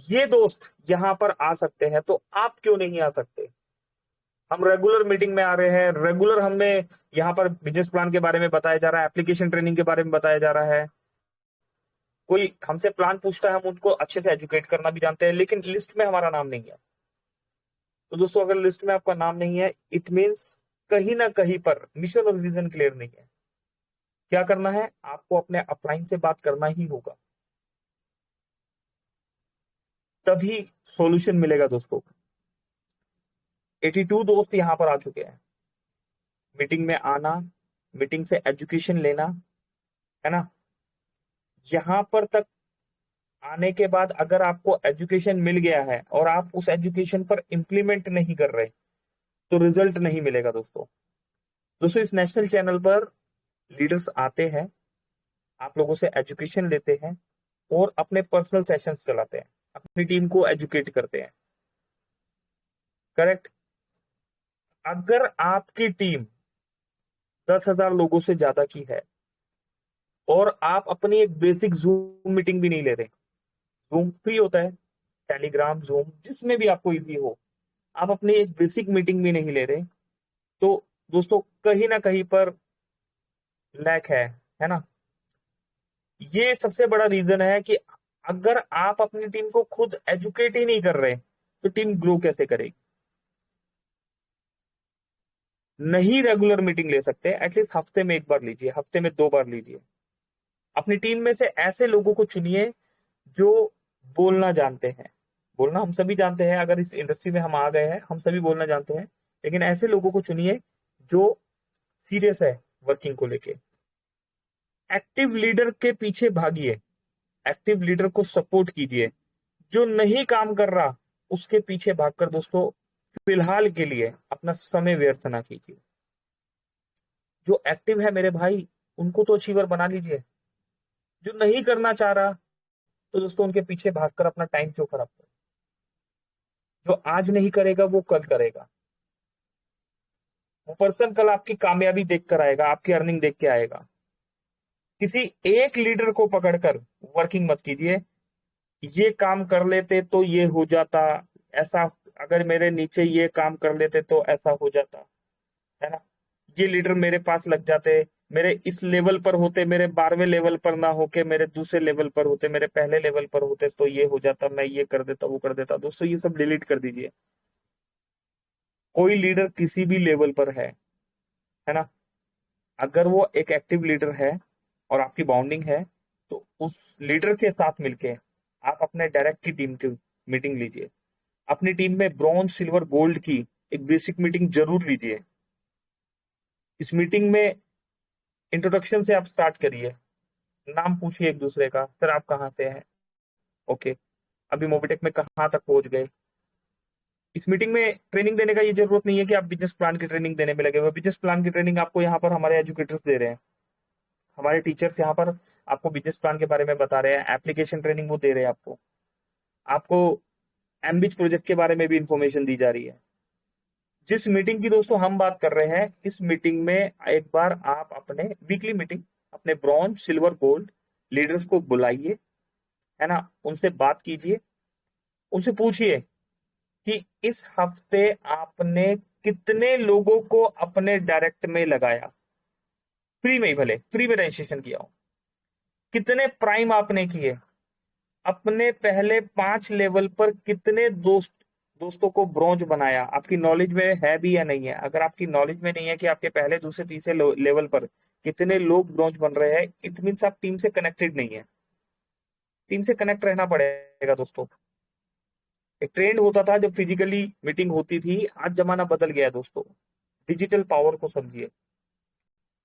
ये दोस्त यहाँ पर आ सकते हैं तो आप क्यों नहीं आ सकते? हम रेगुलर मीटिंग में आ रहे हैं, रेगुलर हमें यहाँ पर बिजनेस प्लान के बारे में बताया जा रहा है, एप्लीकेशन ट्रेनिंग के बारे में बताया जा रहा है। कोई हमसे प्लान पूछता है, हम उनको अच्छे से एजुकेट करना भी जानते हैं, लेकिन लिस्ट में हमारा नाम नहीं है। तो दोस्तों अगर लिस्ट में आपका नाम नहीं है, इट मीन्स कहीं ना कहीं पर मिशन और विजन क्लियर नहीं है। क्या करना है? आपको अपने अपलाइन से बात करना ही होगा, तभी सॉल्यूशन मिलेगा दोस्तों। 82 दोस्त यहां पर आ चुके हैं। मीटिंग में आना, मीटिंग से एजुकेशन लेना, है ना। यहां पर तक आने के बाद अगर आपको एजुकेशन मिल गया है और आप उस एजुकेशन पर इंप्लीमेंट नहीं कर रहे तो रिजल्ट नहीं मिलेगा दोस्तों। दोस्तों इस नेशनल चैनल पर लीडर्स आते हैं, आप लोगों से एजुकेशन लेते हैं और अपने पर्सनल सेशंस चलाते हैं, अपनी टीम को एजुकेट करते हैं। करेक्ट? अगर आपकी टीम 10,000 लोगों से ज्यादा की है और आप अपनी एक बेसिक जूम मीटिंग भी नहीं ले रहे, जूम फ्री होता है, टेलीग्राम, जूम, जिसमें भी आपको इजी हो, आप अपनी एक बेसिक मीटिंग भी नहीं ले रहे, तो दोस्तों कहीं ना कहीं पर लैक है ना। ये सबसे बड़ा रीजन है कि अगर आप अपनी टीम को खुद एजुकेट ही नहीं कर रहे तो टीम ग्रो कैसे करेगी? नहीं रेगुलर मीटिंग ले सकते, एटलीस्ट हफ्ते में एक बार लीजिए, हफ्ते में 2 बार लीजिए। अपनी टीम में से ऐसे लोगों को चुनिए जो बोलना जानते हैं। बोलना हम सभी जानते हैं, अगर इस इंडस्ट्री में हम आ गए हैं हम सभी बोलना जानते हैं, लेकिन ऐसे लोगों को चुनिए जो सीरियस है वर्किंग को लेके। एक्टिव लीडर के पीछे भागिए, एक्टिव लीडर को सपोर्ट कीजिए। जो नहीं काम कर रहा उसके पीछे भागकर दोस्तों फिलहाल के लिए अपना समय व्यर्थ ना कीजिए। जो एक्टिव है मेरे भाई उनको तो अचीवर बना लीजिए, जो नहीं करना चाह रहा तो दोस्तों उनके पीछे भागकर अपना टाइम क्यों खराब करें? जो आज नहीं करेगा वो कल करेगा। वो पर्सन कल आपकी कामयाबी देख कर आएगा, आपकी अर्निंग देख के आएगा। किसी एक लीडर को पकड़कर वर्किंग मत कीजिए, ये काम कर लेते तो ये हो जाता, ऐसा अगर मेरे नीचे ये काम कर लेते तो ऐसा हो जाता, है ना, ये लीडर मेरे पास लग जाते, मेरे इस लेवल पर होते, मेरे 12वें लेवल पर ना होके मेरे दूसरे लेवल पर होते, मेरे पहले लेवल पर होते तो ये हो जाता, मैं ये कर देता, वो कर देता। दोस्तों ये सब डिलीट कर दीजिए। कोई लीडर किसी भी लेवल पर है ना, अगर वो एक एक्टिव लीडर है और आपकी बाउंडिंग है तो उस लीडर के साथ मिलके आप अपने डायरेक्ट की टीम की मीटिंग लीजिए। अपनी टीम में ब्रॉन्ज, सिल्वर, गोल्ड की एक बेसिक मीटिंग जरूर लीजिए। इस मीटिंग में इंट्रोडक्शन से आप स्टार्ट करिए, नाम पूछिए एक दूसरे का, सर आप कहाँ से हैं, ओके, अभी मोबिटेक में कहाँ तक पहुंच गए। इस मीटिंग में ट्रेनिंग देने का ये जरूरत नहीं है कि आप बिजनेस प्लान की ट्रेनिंग देने में लगे हुए। बिजनेस प्लान की ट्रेनिंग आपको यहाँ पर हमारे एजुकेटर्स दे रहे हैं, हमारे टीचर्स यहाँ पर आपको बिजनेस प्लान के बारे में बता रहे हैं, एप्लीकेशन ट्रेनिंग वो दे रहे हैं आपको एमबीच प्रोजेक्ट के बारे में भी इंफॉर्मेशन दी जा रही है। जिस मीटिंग की दोस्तों हम बात कर रहे हैं, इस मीटिंग में एक बार आप अपने वीकली मीटिंग अपने ब्रॉन्ज, सिल्वर, गोल्ड लीडर्स को बुलाइए, है ना, उनसे बात कीजिए, उनसे पूछिए कि इस हफ्ते आपने कितने लोगों को अपने डायरेक्ट में लगाया, फ्री में ही, भले फ्री में रजिस्ट्रेशन किया हो। कितने प्राइम आपने किए, अपने पहले 5 लेवल पर कितने दोस्तों को ब्रॉन्ज बनाया। आपकी नॉलेज में है भी या नहीं है? अगर आपकी नॉलेज में नहीं है कि आपके पहले दूसरे तीसरे लेवल पर कितने लोग ब्रॉन्ज बन रहे हैं, इट मीन्स आप टीम से कनेक्टेड नहीं है। टीम से कनेक्ट रहना पड़ेगा दोस्तों। एक ट्रेंड होता था जब फिजिकली मीटिंग होती थी, आज जमाना बदल गया है दोस्तों। डिजिटल पावर को समझिए।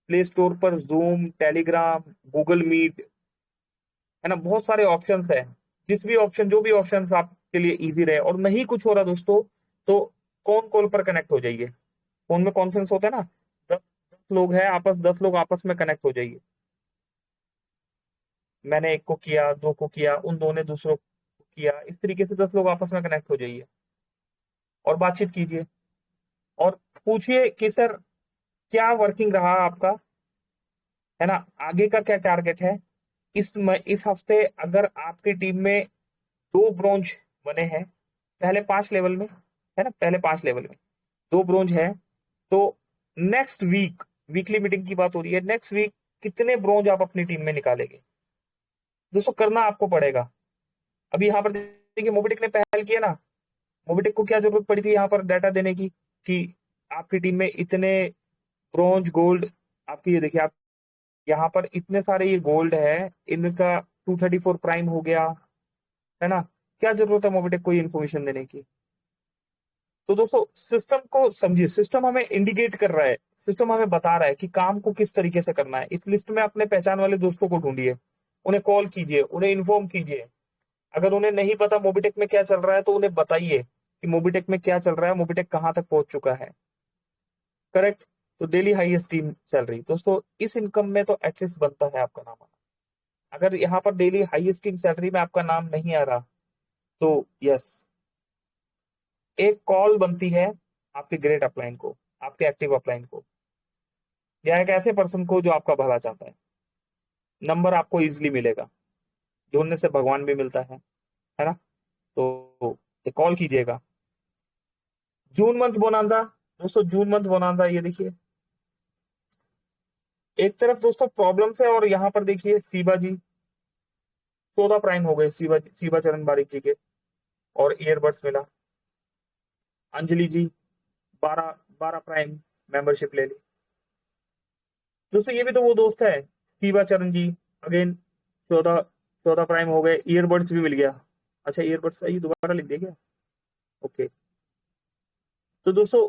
प्ले स्टोर पर जूम, टेलीग्राम, गूगल मीट, है ना, बहुत सारे ऑप्शंस है। जो भी ऑप्शंस आपके लिए इजी रहे, और नहीं कुछ हो रहा दोस्तों तो कौन कॉल पर कनेक्ट हो जाइए। फोन में कॉन्फ्रेंस होता है ना, 10 लोग हैं आपस 10 लोग आपस में कनेक्ट हो जाइए। मैंने एक को किया, 2 को किया, उन 2 ने दूसरों को किया, इस तरीके से 10 लोग आपस में कनेक्ट हो जाइए और बातचीत कीजिए और पूछिए कि सर क्या वर्किंग रहा आपका, है ना, आगे का क्या टारगेट है। इस हफ्ते अगर आपकी टीम में 2 ब्रॉन्ज बने हैं पहले 5 लेवल में, है ना, पहले 5 लेवल में 2 ब्रॉन्ज है, तो नेक्स्ट वीकली मीटिंग की बात हो रही है, नेक्स्ट वीक कितने ब्रॉन्ज आप अपनी टीम में निकालेंगे दोस्तों, करना आपको पड़ेगा। अभी यहाँ पर देखिए मोबिटेक ने पहल किया ना। मोबिटेक को क्या जरूरत पड़ी थी यहाँ पर डाटा देने की कि आपकी टीम में इतने ब्रॉन्ज, गोल्ड, आपकी ये देखिए, आप यहाँ पर इतने सारे ये गोल्ड है, इनका 234 प्राइम हो गया, है ना। क्या जरूरत है मोबिटेक को इन्फॉर्मेशन देने की? तो दोस्तों सिस्टम को समझिए। सिस्टम हमें इंडिकेट कर रहा है, सिस्टम हमें बता रहा है कि काम को किस तरीके से करना है। इस लिस्ट में अपने पहचान वाले दोस्तों को ढूंढिए, उन्हें कॉल कीजिए, उन्हें इन्फॉर्म कीजिए। अगर उन्हें नहीं पता मोबिटेक में क्या चल रहा है तो उन्हें बताइए कि मोबिटेक में क्या चल रहा है, मोबिटेक कहाँ तक पहुंच चुका है। करेक्ट। तो डेली हाईएस्ट टीम सैलरी दोस्तों, इस इनकम में तो एटलीस्ट बनता है आपका नाम आना। अगर यहाँ पर डेली हाईएस्ट टीम सैलरी में आपका नाम नहीं आ रहा तो यस, एक कॉल बनती है आपके ग्रेट अपलाइन को, आपके एक्टिव अपलाइन को, या एक ऐसे पर्सन को जो आपका भला चाहता है। नंबर आपको इजीली मिलेगा, ढूंढने से भगवान भी मिलता है ना। तो एक कॉल कीजिएगा। जून मंथ बोनांजा दोस्तों, जून मंथ बोनांजा, ये देखिए एक तरफ दोस्तों प्रॉब्लम्स है, और यहाँ पर देखिए सीबा जी 14 प्राइम हो गए, सीबा चरण बारिक जी के, और ईयरबड्स मिला। अंजलि जी 12 प्राइम मेंबरशिप ले ली दोस्तों। ये भी तो वो दोस्त है, सीबा चरण जी, अगेन 14 प्राइम हो गए, ईयरबड्स भी मिल गया। अच्छा ईयरबड्स सही दोबारा लिख दिया क्या? ओके। तो दोस्तों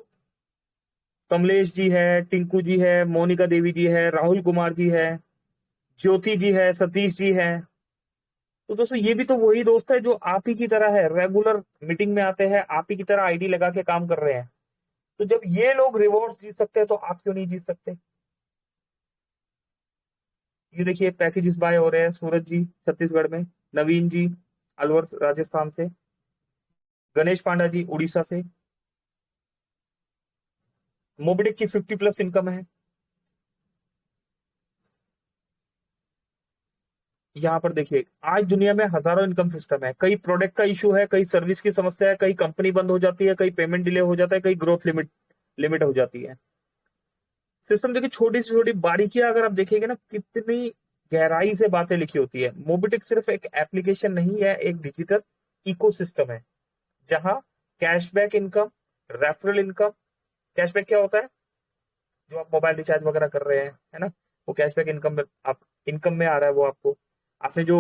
कमलेश जी है, टिंकू जी है, मोनिका देवी जी है, राहुल कुमार जी है, ज्योति जी है, सतीश जी है। तो दोस्तों ये भी तो वही दोस्त है जो आप ही की तरह है, रेगुलर मीटिंग में आते हैं, आप ही की तरह आईडी लगा के काम कर रहे हैं। तो जब ये लोग रिवॉर्ड जीत सकते हैं तो आप क्यों नहीं जीत सकते? ये देखिए पैकेजेस बाय हो रहे हैं। सूरज जी छत्तीसगढ़ में, नवीन जी अलवर राजस्थान से, गणेश पांडा जी उड़ीसा से। मोबिटेक की 50+ इनकम है। यहाँ पर देखिए आज दुनिया में हजारों इनकम सिस्टम है। कई प्रोडक्ट का इशू है, कई सर्विस की समस्या है, कई कंपनी बंद हो जाती है, कई पेमेंट डिले हो जाता है, कई ग्रोथ लिमिट हो जाती है। सिस्टम देखिए छोटी से छोटी बारीकियां अगर आप देखेंगे ना, कितनी गहराई से बातें लिखी होती है। मोबिटेक सिर्फ एक एप्लीकेशन नहीं है, एक डिजिटल इकोसिस्टम है जहां cashback income, referral income. Cashback क्या होता है? जो आप मोबाइल रिचार्ज वगैरह कर रहे हैं, है ना, वो कैशबैक इनकम में आप इनकम में आ रहा है। वो आपने जो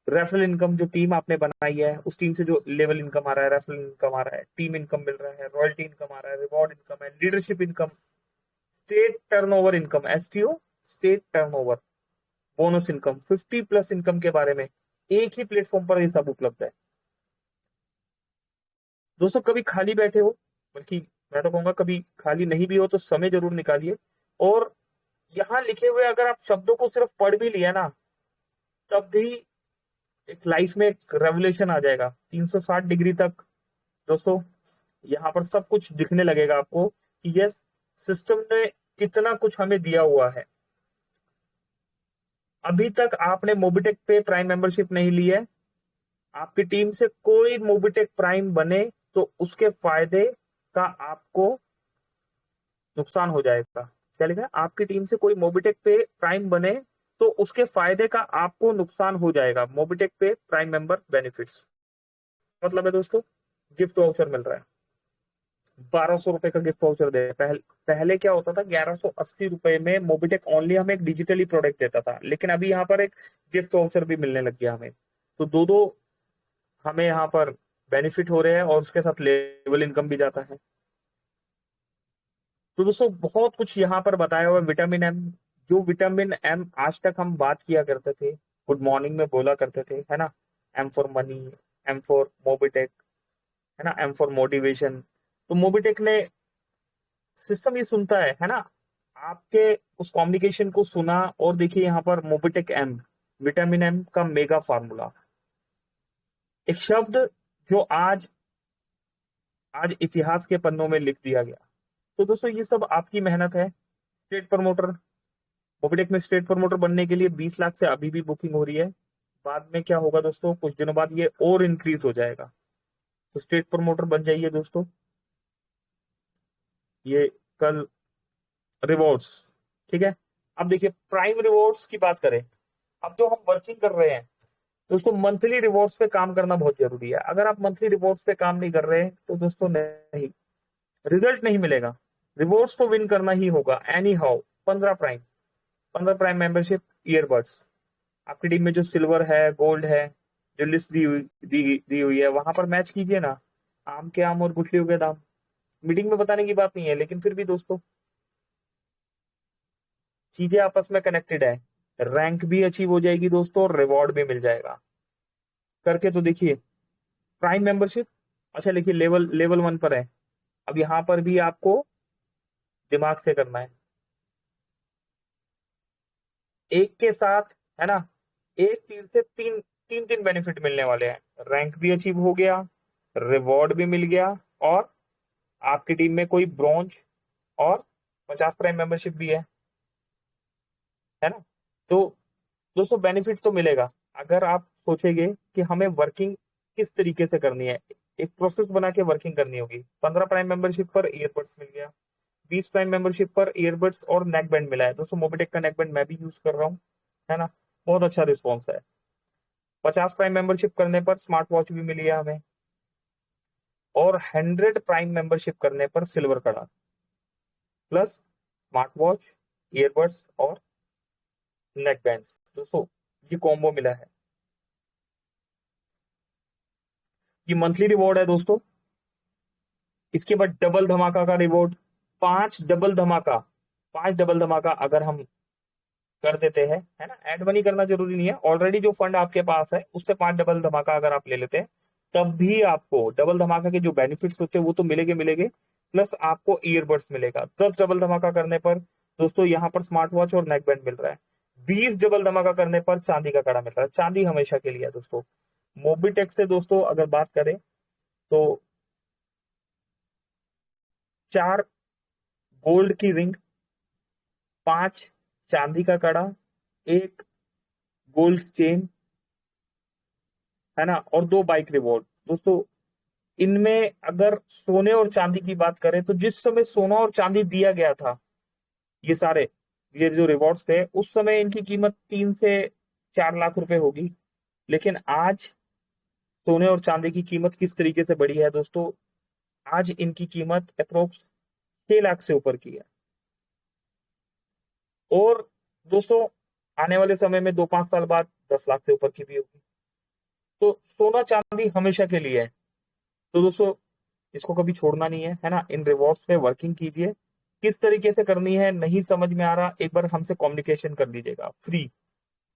रेफरल इनकम जो टीम आपने बनाई है, उस टीम से जो लेवल इनकम आ रहा है, रेफरल इनकम आ रहा है, टीम इनकम मिल रहा है, रॉयल्टी इनकम आ रहा है, रिवॉर्ड इनकम है, leadership income, state turnover income, STO, state turnover, bonus income, 50+ income के बारे में एक ही प्लेटफॉर्म पर ये सब उपलब्ध है दोस्तों। कभी खाली बैठे हो, बल्कि मैं तो कहूंगा कभी खाली नहीं भी हो तो समय जरूर निकालिए, और यहाँ लिखे हुए अगर आप शब्दों को सिर्फ पढ़ भी लिया ना, तब भी एक लाइफ में एक रेवोल्यूशन आ जाएगा। 360 डिग्री तक दोस्तों यहाँ पर सब कुछ दिखने लगेगा आपको कि यस, सिस्टम ने कितना कुछ हमें दिया हुआ है। अभी तक आपने मोबिटेक पे प्राइम मेंबरशिप नहीं ली है, आपकी टीम से कोई मोबिटेक प्राइम बने तो उसके फायदे का आपको नुकसान हो जाएगा। क्या लिखा है? आपकी टीम से कोई मोबिटेक पे प्राइम बने तो उसके फायदे का आपको नुकसान हो जाएगा। मोबिटेक पे प्राइम मेंबर बेनिफिट्स मतलब है दोस्तों, गिफ्ट वाउचर मिल रहा है 1200 रुपए का गिफ्ट वाउचर दे। पहले क्या होता था, 1180 रुपए में मोबिटेक ओनली हमें एक डिजिटली प्रोडक्ट देता था, लेकिन अभी यहाँ पर एक गिफ्ट वाउचर भी मिलने लग गया हमें। तो दो दो हमें यहाँ पर बेनिफिट हो रहे हैं और उसके साथ लेवल इनकम भी जाता है। तो दोस्तों बहुत कुछ यहाँ पर बताया हुआ है। विटामिन एम, जो विटामिन एम आज तक हम बात किया करते थे, गुड मॉर्निंग में बोला करते थे, है ना, M for money, M for Mobitech, है ना, एम फॉर मोटिवेशन। तो मोबिटेक ने सिस्टम ये सुनता है ना, आपके उस कम्युनिकेशन को सुना और देखिए यहाँ पर मोबिटेक एम, विटामिन एम का मेगा फार्मूला, एक शब्द जो आज आज इतिहास के पन्नों में लिख दिया गया। तो दोस्तों ये सब आपकी मेहनत है। स्टेट प्रमोटर, मोबिटेक में स्टेट प्रमोटर बनने के लिए 20 लाख से अभी भी बुकिंग हो रही है। बाद में क्या होगा दोस्तों, कुछ दिनों बाद ये और इंक्रीज हो जाएगा। तो स्टेट प्रमोटर बन जाइए दोस्तों। ये कल रिवॉर्ड्स, ठीक है। अब देखिए प्राइम रिवॉर्ड्स की बात करें, अब जो हम वर्किंग कर रहे हैं दोस्तों, मंथली रिवॉर्ड्स पे काम करना बहुत जरूरी है। अगर आप मंथली रिवॉर्ड्स पे काम नहीं कर रहे हैं तो दोस्तों नहीं, रिजल्ट नहीं मिलेगा। रिवॉर्ड्स तो विन करना ही होगा any how. 15 prime membership, earbuds, आपकी टीम में जो सिल्वर है, गोल्ड है, जो लिस्ट दी हुई है वहां पर मैच कीजिए ना। आम के आम और गुठलियों के दाम, मीटिंग में बताने की बात नहीं है, लेकिन फिर भी दोस्तों चीजें आपस में कनेक्टेड है। रैंक भी अचीव हो जाएगी दोस्तों और रिवॉर्ड भी मिल जाएगा। करके तो देखिए प्राइम मेंबरशिप। अच्छा लिखिए लेवल 1 पर है। अब यहां पर भी आपको दिमाग से करना है, एक के साथ, है ना, एक तीर से तीन तीन तीन बेनिफिट मिलने वाले हैं। रैंक भी अचीव हो गया, रिवॉर्ड भी मिल गया, और आपकी टीम में कोई ब्रॉन्ज और 50 प्राइम मेंबरशिप भी है ना। तो दोस्तों बेनिफिट तो मिलेगा। अगर आप सोचेंगे कि हमें वर्किंग किस तरीके से करनी है, एक प्रोसेस बना के वर्किंग करनी होगी। 15 प्राइम मेंबरशिप पर ईयरबड्स मिल गया, 20 प्राइम मेंबरशिप पर ईयरबड्स और नेक बैंड मिला है। दोस्तों मोबिटेक का नेक बैंड मैं भी यूज कर रहा हूँ, है ना, बहुत अच्छा रिस्पॉन्स है। 50 प्राइम मेंबरशिप करने पर स्मार्ट वॉच भी मिली है हमें, और 100 प्राइम मेंबरशिप करने पर सिल्वर कड़ा प्लस स्मार्ट वॉच, ईयरबड्स और नेक बैंड्स। दोस्तों ये कॉम्बो मिला है। ये मंथली रिवॉर्ड है दोस्तों। इसके बाद डबल धमाका का रिवॉर्ड, 5 डबल धमाका अगर हम कर देते हैं, है ना, एड मनी करना जरूरी नहीं है, ऑलरेडी जो फंड आपके पास है उससे 5 डबल धमाका अगर आप ले लेते हैं, तब भी आपको डबल धमाका के जो बेनिफिट्स होते हैं वो तो मिलेंगे, प्लस आपको ईयरबड्स मिलेगा। 10 डबल धमाका करने पर दोस्तों यहाँ पर स्मार्ट वॉच और नेक बैंड मिल रहा है। 20 डबल धमाका करने पर चांदी का कड़ा मिल रहा है। चांदी हमेशा के लिए है दोस्तों। मोबिटेक से दोस्तों अगर बात करें तो 4 गोल्ड की रिंग, 5 चांदी का कड़ा, 1 गोल्ड चेन, है ना, और 2 बाइक रिवॉर्ड। दोस्तों इनमें अगर सोने और चांदी की बात करें तो जिस समय सोना और चांदी दिया गया था, ये जो रिवॉर्ड्स थे, उस समय इनकी कीमत 3 से 4 लाख रुपए होगी। लेकिन आज सोने और चांदी की कीमत किस तरीके से बढ़ी है दोस्तों, आज इनकी कीमत अप्रोक्स 6 लाख से ऊपर की है। और दोस्तों आने वाले समय में 2-5 साल बाद 10 लाख से ऊपर की भी होगी। तो सोना चांदी हमेशा के लिए है। तो दोस्तों इसको कभी छोड़ना नहीं है ना। इन रिवॉर्ड्स पे वर्किंग कीजिए। किस तरीके से करनी है नहीं समझ में आ रहा, एक बार हमसे कम्युनिकेशन कर लीजिएगा फ्री।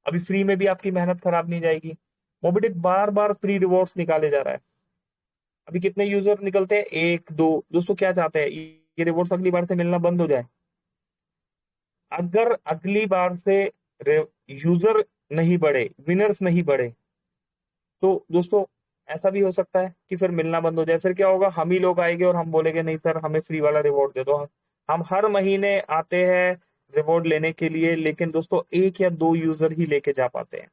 अभी फ्री में भी आपकी मेहनत खराब नहीं जाएगी। मोबिटेक बार बार फ्री रिवॉर्ड्स निकाले जा रहा है। अभी कितने यूजर निकलते हैं, 1-2। दोस्तों क्या चाहते हैं, ये रिवॉर्ड्स अगली बार से मिलना बंद हो जाए। अगर अगली बार से यूजर नहीं बढ़े, विनर्स नहीं बढ़े, तो दोस्तों ऐसा भी हो सकता है कि फिर मिलना बंद हो जाए। फिर क्या होगा, हम ही लोग आएंगे और हम बोलेंगे नहीं सर हमें फ्री वाला रिवॉर्ड दे दो। हम हर महीने आते हैं रिवॉर्ड लेने के लिए, लेकिन दोस्तों 1 या 2 यूजर ही लेके जा पाते हैं।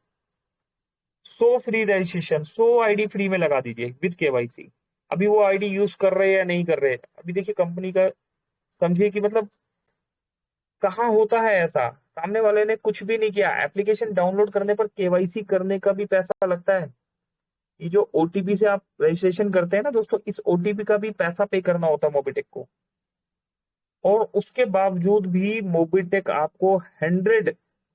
100 फ्री रजिस्ट्रेशन, 100 आईडी फ्री में लगा दीजिए विद केवाईसी। अभी वो आईडी यूज कर रहे हैं या नहीं कर रहे, अभी देखिए कंपनी का समझिए कि मतलब कहाँ होता है ऐसा, सामने वाले ने कुछ भी नहीं किया, एप्लीकेशन डाउनलोड करने पर केवाईसी करने का भी पैसा लगता है। ये जो ओटीपी से आप रजिस्ट्रेशन करते हैं ना दोस्तों, इस ओटीपी का भी पैसा पे करना होता है मोबिटेक को। और उसके बावजूद भी मोबिटेक आपको 100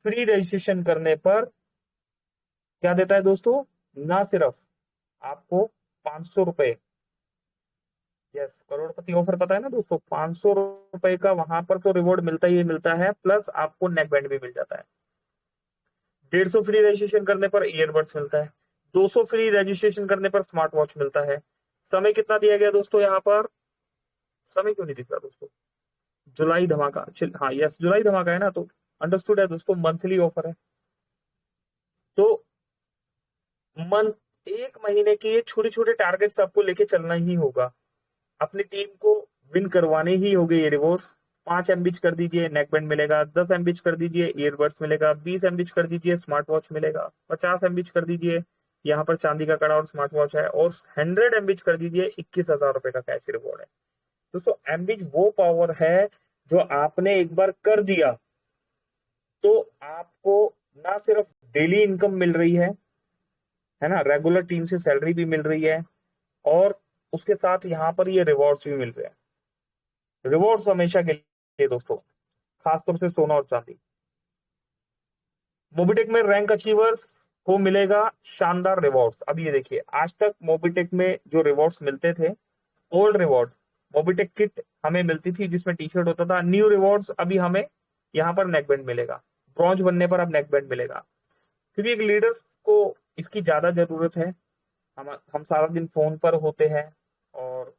फ्री रजिस्ट्रेशन करने पर क्या देता है दोस्तों, ना सिर्फ आपको 500 रुपए, यस करोड़पति ऑफर पता है ना दोस्तों, 500 रुपए का वहां पर तो रिवॉर्ड मिलता ही मिलता है, प्लस आपको नेक बैंड भी मिल जाता है। 150 फ्री रजिस्ट्रेशन करने पर ईयरबड्स मिलता है, 200 फ्री रजिस्ट्रेशन करने पर स्मार्ट वॉच मिलता है। समय कितना दिया गया दोस्तों, यहाँ पर समय क्यों नहीं दिख रहा दोस्तों, जुलाई धमाका, हाँ यस जुलाई धमाका है ना, तो अंडरस्टूड है दोस्तों, मंथली ऑफर है। तो मंथ 1 महीने के ये छोटे छोटे टारगेट्स आपको लेके चलना ही होगा, अपनी टीम को विन करवाने ही होंगे ये रिवॉर्ड। 5 एमबीच कर दीजिए नेक बैंड मिलेगा, 10 एमबीच कर दीजिए ईयरबड्स मिलेगा, 20 एमबीच कर दीजिए स्मार्ट वॉच मिलेगा, 50 एमबीच कर दीजिए यहाँ पर चांदी का कड़ा और स्मार्ट वॉच है, और 100 एमबीच कर दीजिए 21,000 रुपए का कैश रिवॉर्ड है। दोस्तों एमबीच वो पावर है जो आपने एक बार कर दिया तो आपको ना सिर्फ डेली इनकम मिल रही है ना, रेगुलर टीम से सैलरी भी मिल रही है, और उसके साथ यहाँ पर ये रिवॉर्ड्स भी मिल रहे हैं। रिवॉर्ड्स हमेशा के लिए दोस्तों, खासतौर से सोना और चांदी। मोबिटेक में रैंक अचीवर्स को मिलेगा शानदार रिवॉर्ड्स। अब ये देखिए, आज तक मोबिटेक में जो रिवॉर्ड्स मिलते थे, ओल्ड रिवॉर्ड मोबिटेक किट हमें मिलती थी जिसमें टी शर्ट होता था। न्यू रिवॉर्ड्स अभी हमें यहाँ पर नेक बैंड मिलेगा, ब्रॉन्ज बनने पर अब नेक बैंड मिलेगा, क्योंकि एक लीडर्स को इसकी ज्यादा जरूरत है। हम सारा दिन फोन पर होते हैं, और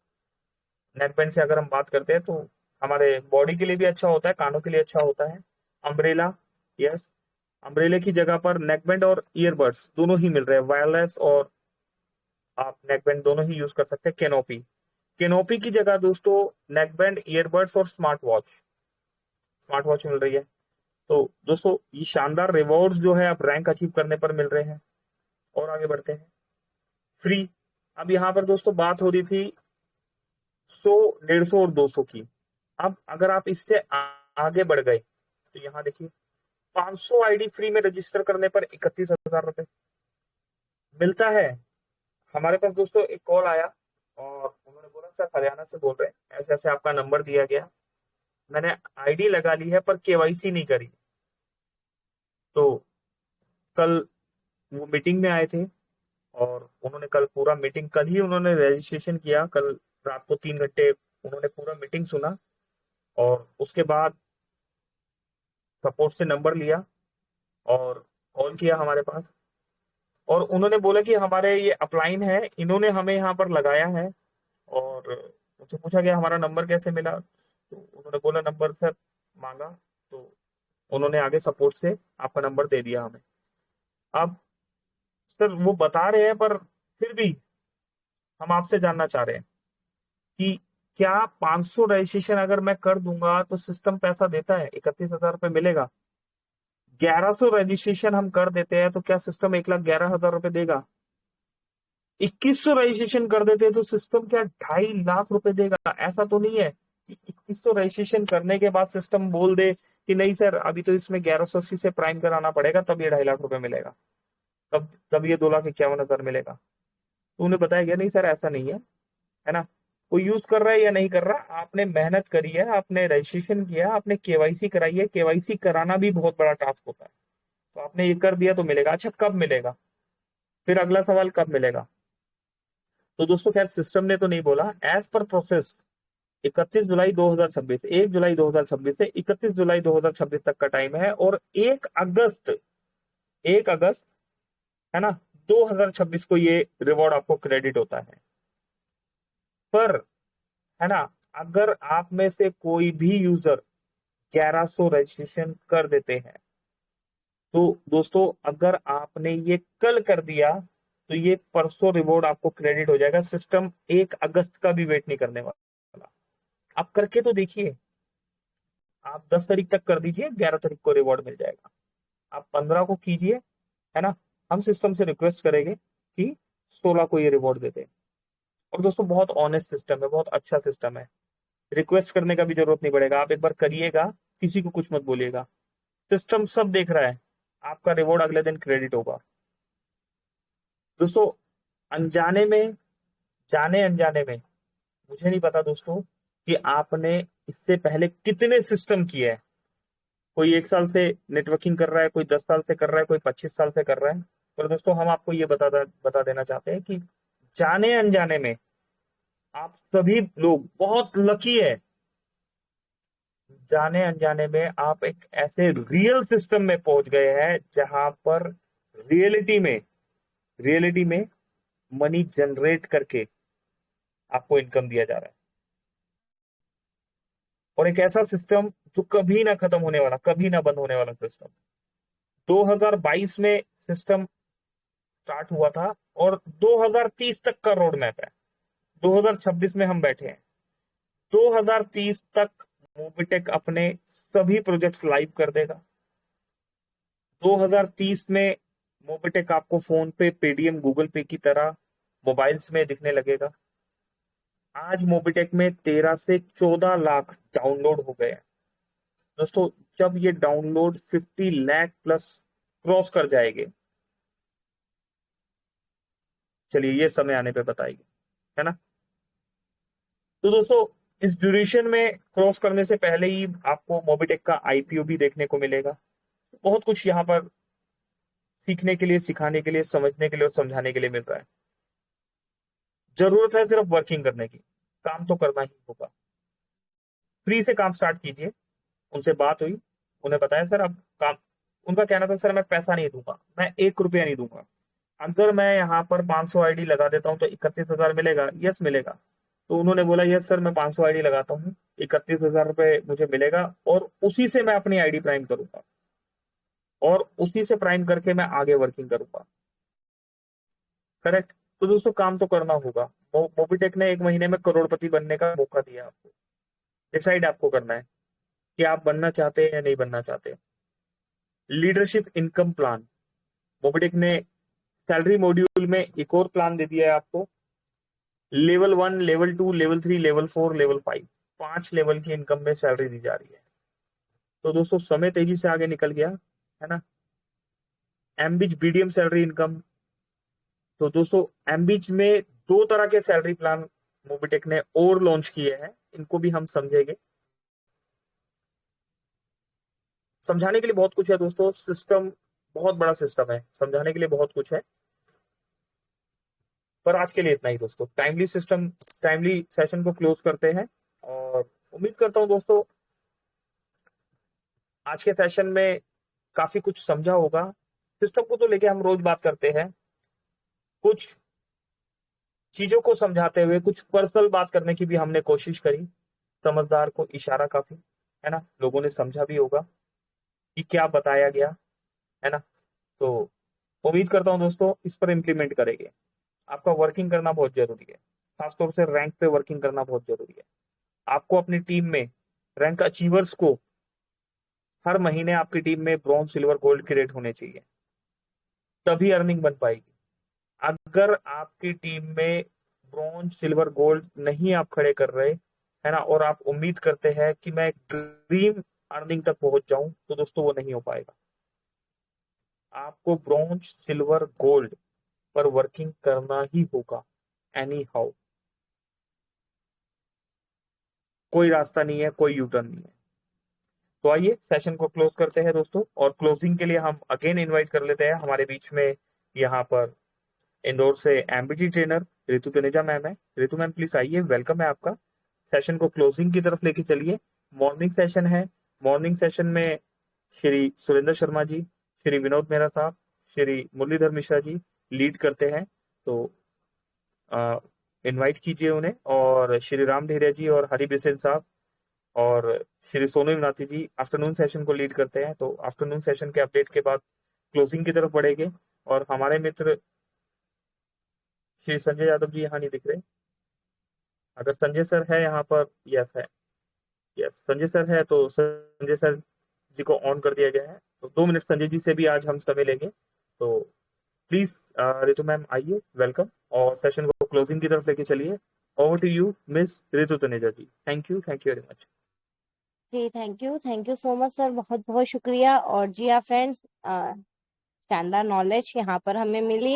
नेक बैंड से अगर हम बात करते हैं तो हमारे बॉडी के लिए भी अच्छा होता है, कानों के लिए अच्छा होता है। अम्ब्रेला, यस अम्ब्रेले की जगह पर नेक बैंड और ईयरबड्स दोनों ही मिल रहे हैं, वायरलेस और आप नेक बैंड दोनों ही यूज कर सकते हैं। कैनोपी, कैनोपी की जगह दोस्तों नेक बैंड, ईयरबड्स और स्मार्ट वॉच मिल रही है। तो दोस्तों ये शानदार रिवॉर्ड्स जो है आप रैंक अचीव करने पर मिल रहे हैं। और आगे बढ़ते हैं, फ्री। अब यहाँ पर दोस्तों बात हो रही थी 100, 150 और 200 की। अब अगर आप इससे आगे बढ़ गए तो यहाँ देखिए, 500 आईडी फ्री में रजिस्टर करने पर 31,000 रुपए मिलता है। हमारे पास दोस्तों एक कॉल आया और उन्होंने बोला सर हरियाणा से बोल रहे हैं, ऐसे ऐसे आपका नंबर दिया गया, मैंने आईडी लगा ली है पर केवाईसी नहीं करी। तो कल वो मीटिंग में आए थे और उन्होंने कल पूरा मीटिंग, कल ही उन्होंने रजिस्ट्रेशन किया, कल रात को 3 घंटे उन्होंने पूरा मीटिंग सुना, और उसके बाद सपोर्ट से नंबर लिया और कॉल किया हमारे पास, और उन्होंने बोला कि हमारे ये अपलाइन है, इन्होंने हमें यहाँ पर लगाया है। और मुझसे पूछा गया हमारा नंबर कैसे मिला, तो उन्होंने बोला नंबर सर मांगा, तो उन्होंने आगे सपोर्ट से आपका नंबर दे दिया हमें। अब सर वो बता रहे हैं, पर फिर भी हम आपसे जानना चाह रहे हैं कि क्या 500 रजिस्ट्रेशन अगर मैं कर दूंगा तो सिस्टम पैसा देता है, 31,000 रुपए मिलेगा। 1100 रजिस्ट्रेशन हम कर देते हैं तो क्या सिस्टम 1,11,000 रुपए देगा। 2100 रजिस्ट्रेशन कर देते हैं तो सिस्टम क्या 2.5 लाख रुपए देगा। ऐसा तो नहीं है कि 2100 रजिस्ट्रेशन करने के बाद सिस्टम बोल दे कि नहीं सर अभी तो इसमें 1180 से प्राइम कराना पड़ेगा तब ये 2.5 लाख रुपए मिलेगा, तब ये 2,51,000 मिलेगा। तो उन्हें बताया गया नहीं सर ऐसा नहीं है ना, कोई यूज कर रहा है या नहीं कर रहा, आपने मेहनत करी है, आपने रजिस्ट्रेशन किया, आपने केवाईसी कराई है। केवाईसी कराना भी बहुत बड़ा टास्क होता है, तो आपने ये कर दिया तो मिलेगा। अच्छा कब मिलेगा, फिर अगला सवाल कब मिलेगा। तो दोस्तों खैर सिस्टम ने तो नहीं बोला, एज पर प्रोसेस 31 जुलाई 2026, 1 जुलाई 2026 से 31 जुलाई 2026 तक का टाइम है, और 1 अगस्त है ना 2026 को ये रिवॉर्ड आपको क्रेडिट होता है। पर है ना, अगर आप में से कोई भी यूजर 1100 रजिस्ट्रेशन कर देते हैं तो दोस्तों अगर आपने ये कल कर दिया तो ये परसों रिवॉर्ड आपको क्रेडिट हो जाएगा। सिस्टम 1 अगस्त का भी वेट नहीं करने वाला। आप करके तो देखिए, आप 10 तारीख तक कर दीजिए, 11 तारीख को रिवॉर्ड मिल जाएगा। आप 15 को कीजिए, है ना, हम सिस्टम से रिक्वेस्ट करेंगे कि 16 को ये रिवॉर्ड देते हैं। और दोस्तों बहुत ऑनेस्ट सिस्टम है, बहुत अच्छा सिस्टम है। रिक्वेस्ट करने का भी जरूरत नहीं पड़ेगा, आप एक बार करिएगा, किसी को कुछ मत बोलिएगा, सिस्टम सब देख रहा है, आपका रिवॉर्ड अगले दिन क्रेडिट होगा। दोस्तों अनजाने में, जाने अनजाने में, मुझे नहीं पता दोस्तों कि आपने इससे पहले कितने सिस्टम किए हैं। कोई 1 साल से नेटवर्किंग कर रहा है, कोई 10 साल से कर रहा है, कोई 25 साल से कर रहा है। पर दोस्तों हम आपको ये बता देना चाहते हैं कि जाने अनजाने में आप सभी लोग बहुत लकी है। जाने अनजाने में आप एक ऐसे रियल सिस्टम में पहुंच गए हैं जहां पर रियलिटी में मनी जनरेट करके आपको इनकम दिया जा रहा है, और एक ऐसा सिस्टम जो कभी ना खत्म होने वाला, कभी ना बंद होने वाला सिस्टम। 2022 में सिस्टम स्टार्ट हुआ था और 2030 तक का रोड मैप है। 2026 में हम बैठे हैं, 2030 तक मोबिटेक अपने सभी प्रोजेक्ट्स लाइव कर देगा। 2030 में मोबिटेक आपको फोन पे, पेटीएम, गूगल पे की तरह मोबाइल्स में दिखने लगेगा। आज मोबिटेक में 13 से 14 लाख डाउनलोड हो गए हैं। दोस्तों जब ये डाउनलोड 50 लाख प्लस क्रॉस कर जाएंगे, चलिए ये समय आने पे बताएंगे, है ना। तो दोस्तों इस ड्यूरेशन में क्रॉस करने से पहले ही आपको मोबिटेक का आईपीओ भी देखने को मिलेगा। बहुत कुछ यहाँ पर सीखने के लिए, सिखाने के लिए, समझने के लिए और समझाने के लिए मिल रहा है। जरूरत है सिर्फ वर्किंग करने की, काम तो करना ही होगा। फ्री से काम स्टार्ट कीजिए। उनसे बात हुई, उन्हें बताया सर अब काम, उनका कहना था सर मैं पैसा नहीं दूंगा, मैं 1 रुपया नहीं दूंगा। अगर मैं यहाँ पर 500 आईडी लगा देता हूँ तो 31,000 मिलेगा? यस मिलेगा। तो उन्होंने बोला यस सर मैं 500 आईडी लगाता हूँ, 31,000 रुपये मुझे मिलेगा और उसी से मैं अपनी आईडी प्राइम करूंगा और उसी से प्राइम करके मैं आगे वर्किंग करूंगा। करेक्ट। तो दोस्तों काम तो करना होगा। मोबिटेक ने 1 महीने में करोड़पति बनने का मौका दिया आपको। डिसाइड आपको करना है कि आप बनना चाहते हैं या नहीं बनना चाहते। लीडरशिप इनकम प्लान, मोबिटेक ने सैलरी मॉड्यूल में एक और प्लान दे दिया है आपको। Level 1, level 2, level 3, level 4, level 5, 5 level की इनकम में सैलरी दी जा रही है। तो दोस्तों समय तेजी से आगे निकल गया, है ना। एमबीच बीडीएम सैलरी इनकम, तो दोस्तों एमबीच में 2 तरह के सैलरी प्लान मोबिटेक ने और लॉन्च किए हैं, इनको भी हम समझेंगे। समझाने के लिए बहुत कुछ है दोस्तों, सिस्टम बहुत बड़ा सिस्टम है, समझाने के लिए बहुत कुछ है। पर आज के लिए इतना ही दोस्तों। टाइमली सेशन को क्लोज करते हैं और उम्मीद करता हूं दोस्तों आज के सेशन में काफी कुछ समझा होगा। सिस्टम को तो लेके हम रोज बात करते हैं, कुछ चीजों को समझाते हुए कुछ पर्सनल बात करने की भी हमने कोशिश करी। समझदार को इशारा काफी, है ना। लोगों ने समझा भी होगा कि क्या बताया गया, है ना। तो उम्मीद करता हूं दोस्तों इस पर इम्प्लीमेंट करेंगे। आपका वर्किंग करना बहुत जरूरी है, खासतौर से रैंक पे वर्किंग करना बहुत जरूरी है। आपको अपनी टीम में रैंक अचीवर्स को हर महीने आपकी टीम में ब्रॉन्ज, सिल्वर, गोल्ड की रेट होने चाहिए, तभी अर्निंग बन पाएगी। अगर आपकी टीम में ब्रॉन्ज, सिल्वर, गोल्ड नहीं आप खड़े कर रहे, है ना, और आप उम्मीद करते हैं कि मैं ड्रीम अर्निंग तक पहुंच जाऊं, तो दोस्तों वो नहीं हो पाएगा। आपको ब्रॉन्ज, सिल्वर, गोल्ड पर वर्किंग करना ही होगा एनी हाउ। कोई रास्ता नहीं है, कोई यूटर्न नहीं है। तो आइए सेशन को क्लोज करते हैं दोस्तों, और क्लोजिंग के लिए हम अगेन इनवाइट कर लेते हैं हमारे बीच में यहाँ पर इंदौर से MBT trainer Ritu Taneja ma'am है। रितु मैम प्लीज आइए, वेलकम है आपका। सेशन को क्लोजिंग की तरफ लेके चलिए। मॉर्निंग सेशन है, मॉर्निंग सेशन में श्री सुरेंद्र शर्मा जी, श्री विनोद मेहरा साहब, श्री मुरलीधर मिश्रा जी लीड करते हैं। तो इनवाइट कीजिए उन्हें, और श्री राम ढेरिया जी और हरि बिसेन साहब और श्री सोनू इमनाथी जी आफ्टरनून सेशन को लीड करते हैं। तो आफ्टरनून सेशन के अपडेट के बाद क्लोजिंग की तरफ बढ़ेंगे। और हमारे मित्र श्री संजय यादव जी यहाँ नहीं दिख रहे। अगर संजय सर है यहाँ पर, यस है, यस संजय सर है, तो संजय सर जी को ऑन कर दिया गया है। तो 2 मिनट संजय जी से भी आज हम समय लेंगे। तो प्लीज रितु मैम आइए, वेलकम, और सेशन को क्लोजिंग की तरफ लेके चलिए। Over to you, Miss Ritu Taneja ji. Thank you very much. जी thank you so much sir, बहुत बहुत शुक्रिया। और जी हाँ फ्रेंड्स, शानदार नॉलेज यहाँ पर हमें मिली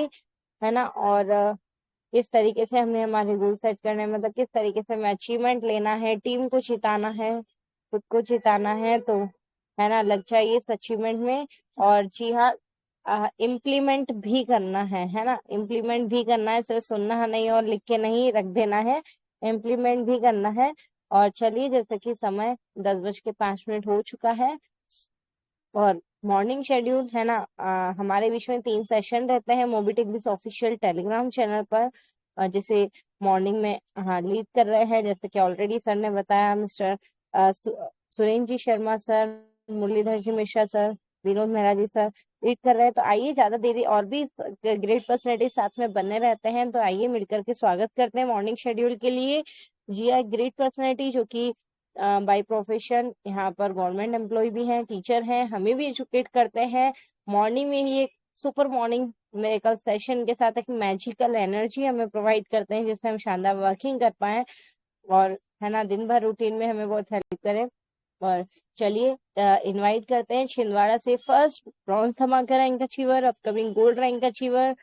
है ना। और किस तरीके से हमें हमारे गोल सेट करने हैं, मतलब किस तरीके से हमें अचीवमेंट लेना है, टीम को जिताना है, खुद को जिताना है, तो है ना लग जाइए इस अचीवमेंट में। और जी हाँ, इम्प्लीमेंट भी करना है ना, इम्प्लीमेंट भी करना है, सिर्फ सुनना नहीं और लिख के नहीं रख देना है, इम्प्लीमेंट भी करना है। और चलिए, जैसे कि समय 10:05 हो चुका है और मॉर्निंग शेड्यूल है ना, हमारे बीच में 3 सेशन रहते हैं मोबिटेक्स ऑफिशियल टेलीग्राम चैनल पर, जिसे मॉर्निंग में लीड कर रहे हैं, जैसे कि ऑलरेडी सर ने बताया, mister Surendra ji Sharma sir, Muralidhar ji Mishra sir, Vinod Mehra जी सर लीड कर रहे हैं। तो आइए, ज्यादा देरी और भी ग्रेट पर्सनैलिटी साथ में बने रहते हैं, तो आइए मिलकर के स्वागत करते हैं मॉर्निंग शेड्यूल के लिए। जी ग्रेट पर्सनैलिटी जो कि बाय प्रोफेशन यहाँ पर गवर्नमेंट एम्प्लॉय भी हैं, टीचर हैं, हमें भी एजुकेट करते हैं। मॉर्निंग में ही एक सुपर मॉर्निंग मेरेकल सेशन के साथ एक मैजिकल एनर्जी हमें प्रोवाइड करते हैं, जिससे हम शानदार वर्किंग कर पाए और है ना दिन भर रूटीन में हमें बहुत हेल्प करे। और चलिए, इनवाइट करते हैं छिंदवाड़ा से फर्स्ट ब्रॉन्ज धमाका rank achiever, upcoming gold rank achiever,